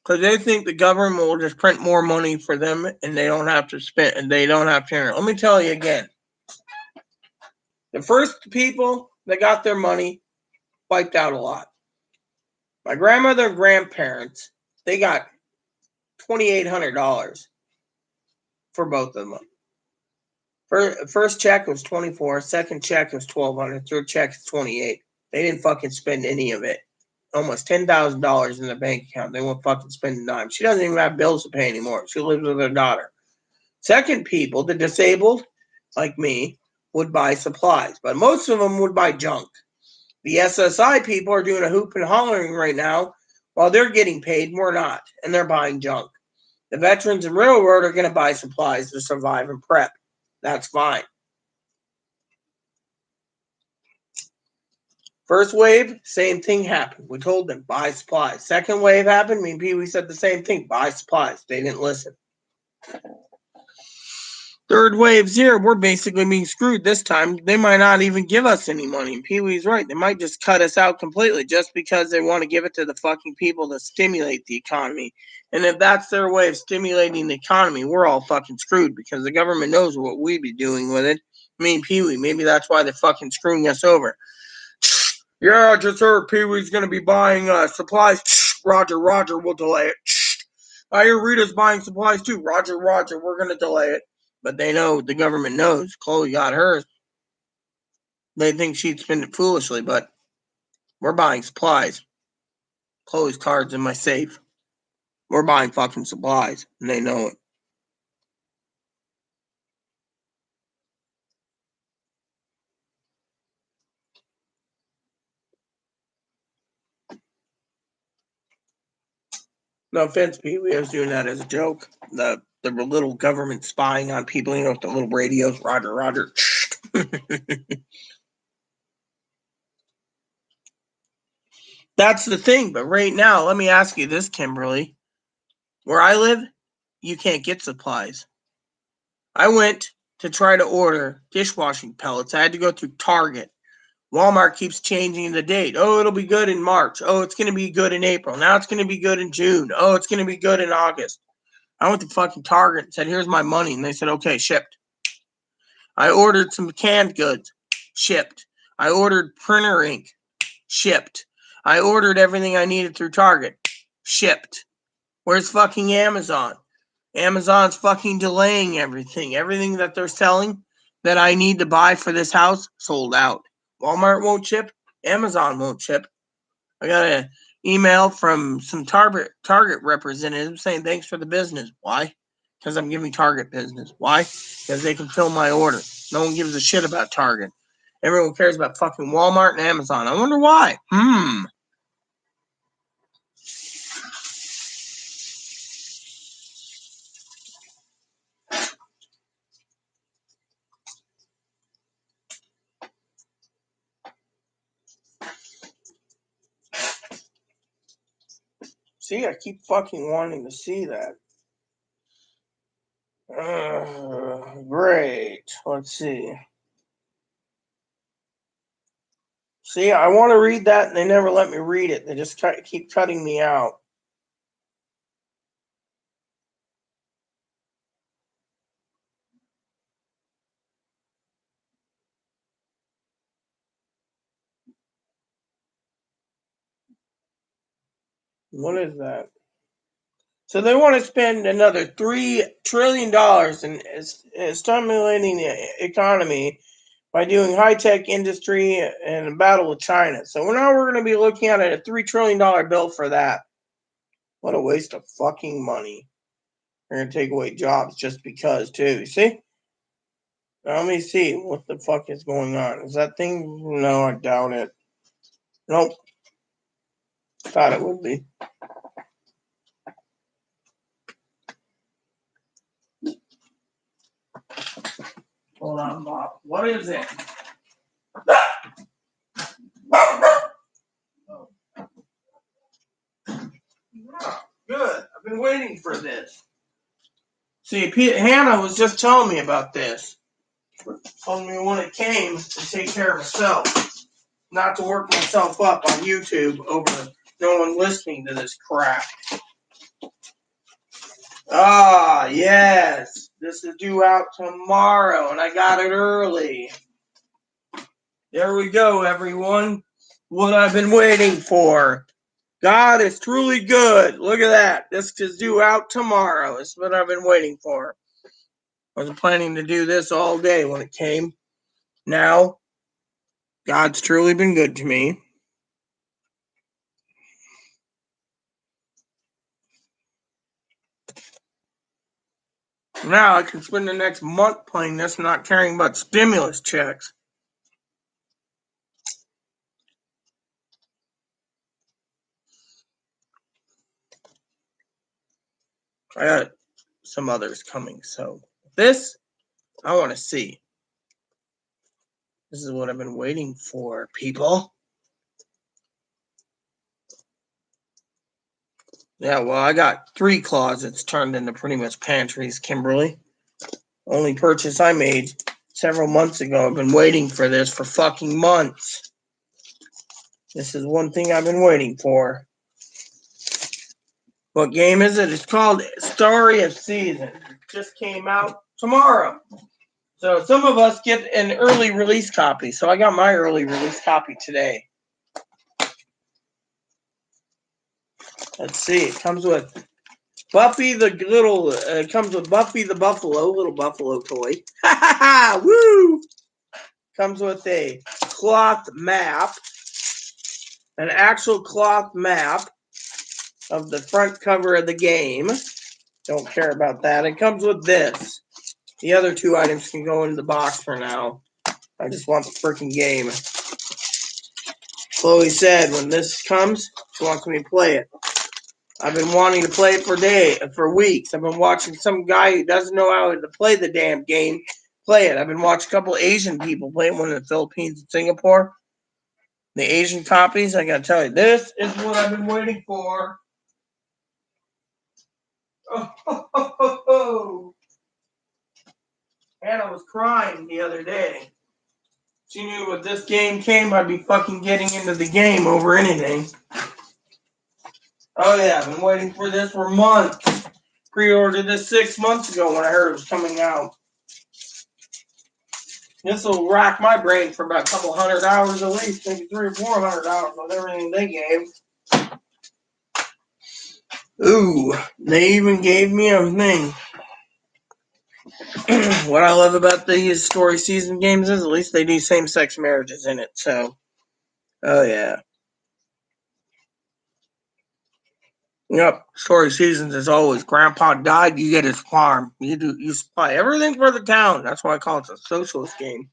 Because they think the government will just print more money for them, and they don't have to spend, and they don't have to. Let me tell you again. The first people that got their money wiped out a lot. My grandmother and grandparents, they got $2,800 for both of them. First check was $24, second check was $1,200, third check is $28. They didn't fucking spend any of it. Almost $10,000 in their bank account. They won't fucking spend a dime. She doesn't even have bills to pay anymore. She lives with her daughter. Second people, the disabled, like me, would buy supplies, but most of them would buy junk. The SSI people are doing a hoop and hollering right now while they're getting paid, we're not, and they're buying junk. The veterans and railroad are going to buy supplies to survive and prep. That's fine. First wave, same thing happened. We told them, buy supplies. Second wave happened, me and Pee Wee said the same thing, buy supplies. They didn't listen. Third wave's here. We're basically being screwed this time. They might not even give us any money. And Pee Wee's right. They might just cut us out completely just because they want to give it to the fucking people to stimulate the economy. And if that's their way of stimulating the economy, we're all fucking screwed because the government knows what we'd be doing with it. Me and Pee Wee. Maybe that's why they're fucking screwing us over. Yeah, I just heard Pee Wee's going to be buying supplies. Roger, we'll delay it. I hear Rita's buying supplies too. Roger, we're going to delay it. But they know, the government knows. Chloe got hers. They think she'd spend it foolishly, but we're buying supplies. Chloe's card's in my safe. We're buying fucking supplies, and they know it. No offense, Pee Wee. I was doing that as a joke. The little government spying on people, with the little radios. Roger. That's the thing. But right now, let me ask you this, Kimberly. Where I live, you can't get supplies. I went to try to order dishwashing pellets. I had to go through Target. Walmart keeps changing the date. Oh, it'll be good in March. Oh, it's going to be good in April. Now it's going to be good in June. Oh, it's going to be good in August. I went to fucking Target and said, here's my money. And they said, okay, shipped. I ordered some canned goods. Shipped. I ordered printer ink. Shipped. I ordered everything I needed through Target. Shipped. Where's fucking Amazon? Amazon's fucking delaying everything. Everything that they're selling that I need to buy for this house sold out. Walmart won't ship. Amazon won't ship. I got an email from some Target representatives saying thanks for the business. Why? Because I'm giving Target business. Why? Because they can fill my order. No one gives a shit about Target. Everyone cares about fucking Walmart and Amazon. I wonder why. See, I keep fucking wanting to see that. Great. Let's see. See, I want to read that, and they never let me read it. They just keep cutting me out. What is that? So they want to spend another $3 trillion in stimulating the economy by doing high-tech industry and a battle with China. So now we're going to be looking at a $3 trillion bill for that. What a waste of fucking money. They're going to take away jobs just because, too. You see? Now, let me see what the fuck is going on. Is that thing? No, I doubt it. Nope. Thought it would be. Hold on, Bob. What is it? Oh. Good. I've been waiting for this. See, Hannah was just telling me about this. Told me when it came to take care of myself, not to work myself up on YouTube over no one listening to this crap. Ah, yes. This is due out tomorrow, and I got it early. There we go, everyone. What I've been waiting for. God is truly good. Look at that. This is due out tomorrow. It's what I've been waiting for. I was planning to do this all day when it came. Now, God's truly been good to me. Now I can spend the next month playing this and not caring about stimulus checks. I got some others coming. So this, I want to see. This is what I've been waiting for, people. Yeah, well, I got 3 closets turned into pretty much pantries, Kimberly. Only purchase I made several months ago. I've been waiting for this for fucking months. This is one thing I've been waiting for. What game is it? It's called Story of Seasons. It just came out tomorrow. So some of us get an early release copy. So I got my early release copy today. Let's see. It comes with Buffy the little. It comes with Buffy the Buffalo, little buffalo toy. Ha ha ha! Woo! Comes with a cloth map, an actual cloth map of the front cover of the game. Don't care about that. It comes with this. The other 2 items can go into the box for now. I just want the freaking game. Chloe said when this comes, she wants me to play it. I've been wanting to play it for weeks. I've been watching some guy who doesn't know how to play the damn game play it. I've been watching a couple Asian people play it, one in the Philippines and Singapore. The Asian copies, I gotta tell you, this is what I've been waiting for. Oh. Hannah was crying the other day. She knew when this game came, I'd be fucking getting into the game over anything. Oh yeah, I've been waiting for this for months. Pre-ordered this 6 months ago when I heard it was coming out. This will rack my brain for about a couple 100 hours at least, maybe 300 or 400 hours with everything they gave. Ooh, they even gave me a thing. What I love about these story season games is at least they do same-sex marriages in it. So, oh yeah. Yep, story seasons as always. Grandpa died, you get his farm. You supply everything for the town. That's why I call it a socialist game.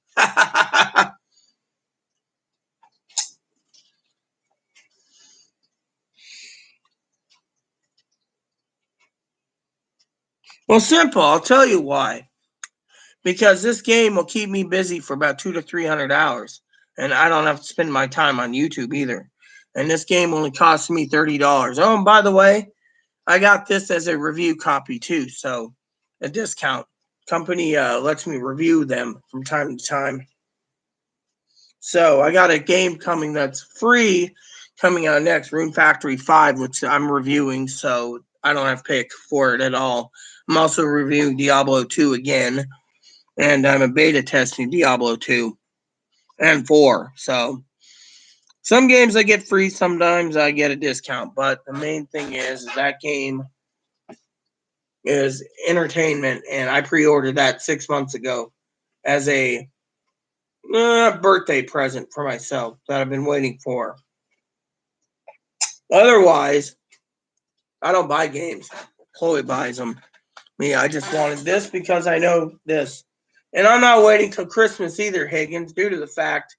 Well, simple. I'll tell you why. Because this game will keep me busy for about 200 to 300 hours, and I don't have to spend my time on YouTube either. And this game only costs me $30. Oh, and by the way, I got this as a review copy too, so a discount. Company lets me review them from time to time. So I got a game coming that's free coming out next, Rune Factory 5, which I'm reviewing, so I don't have to pay for it at all. I'm also reviewing Diablo 2 again, and I'm a beta testing Diablo 2 and 4. So some games I get free, sometimes I get a discount, but the main thing is that game is entertainment, and I pre-ordered that 6 months ago as a birthday present for myself that I've been waiting for. Otherwise, I don't buy games. Chloe buys them. Me, I just wanted this because I know this. And I'm not waiting till Christmas either, Higgins, due to the fact.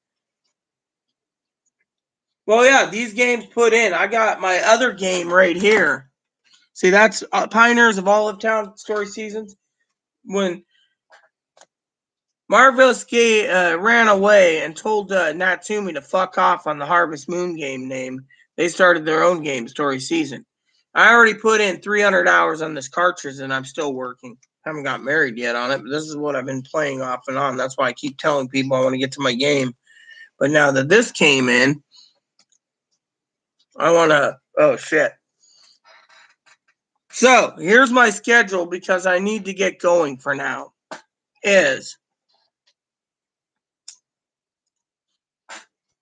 Well, yeah, these games put in. I got my other game right here. See, that's Pioneers of Olive Town Story Seasons. When Marvelous ran away and told Natsumi to fuck off on the Harvest Moon game name, they started their own game, Story Season. I already put in 300 hours on this cartridge and I'm still working. Haven't got married yet on it, but this is what I've been playing off and on. That's why I keep telling people I want to get to my game. But now that this came in, I want to, oh shit. So here's my schedule because I need to get going for now.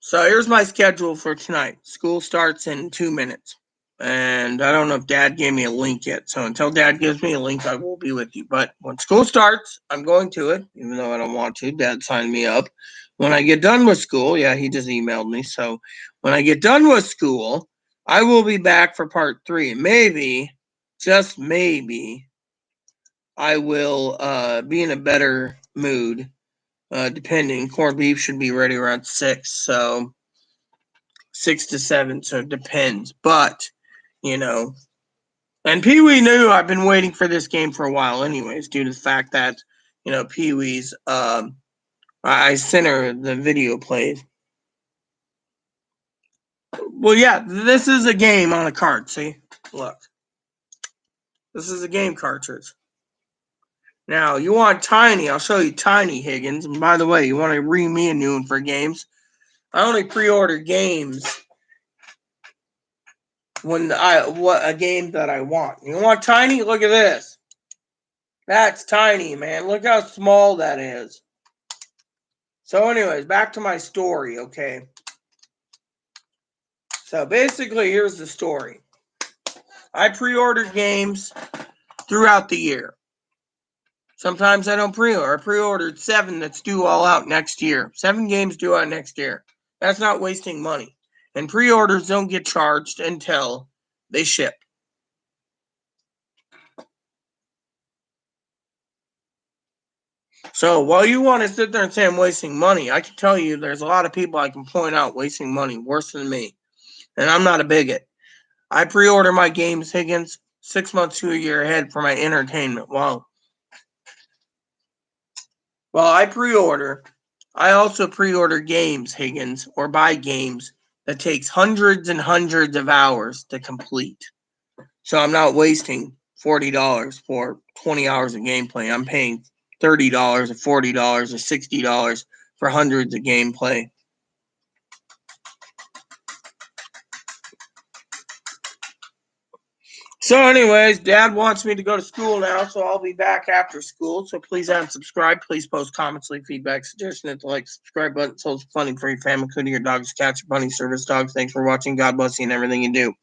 So here's my schedule for tonight. School starts in 2 minutes. And I don't know if Dad gave me a link yet. So until Dad gives me a link, I will be with you. But when school starts, I'm going to it, even though I don't want to. Dad signed me up. When I get done with school, yeah, he just emailed me. So when I get done with school, I will be back for part 3. Maybe, just maybe, I will be in a better mood. Depending. Corned beef should be ready around 6. So 6 to 7. So it depends. But, you know, and Pee Wee knew I've been waiting for this game for a while, anyways, due to the fact that, you know, Pee Wee's, I sent her the video played. Well, yeah, this is a game on a card. See, look, this is a game cartridge. Now, you want Tiny? I'll show you Tiny, Higgins. And by the way, you want to read me a new one for games? I only pre-order games when a game that I want. You want Tiny? Look at this. That's tiny, man. Look how small that is. So anyways, back to my story, okay? So basically, here's the story. I pre-order games throughout the year. Sometimes I don't pre-order. I pre-ordered 7 that's due all out next year. 7 games due out next year. That's not wasting money. And pre-orders don't get charged until they ship. So while you want to sit there and say I'm wasting money, I can tell you there's a lot of people I can point out wasting money worse than me. And I'm not a bigot. I pre-order my games, Higgins, 6 months to a year ahead for my entertainment. While I pre-order, I also pre-order games, Higgins, or buy games that takes hundreds and hundreds of hours to complete. So I'm not wasting $40 for 20 hours of gameplay. I'm paying $30 or $40 or $60 for hundreds of gameplay. So anyways, Dad wants me to go to school now, so I'll be back after school. So please subscribe. Please post comments, leave feedback, suggestions, hit the like, subscribe button. So it's funny for your family, including your dogs, cats, your bunny, service dogs. Thanks for watching. God bless you and everything you do.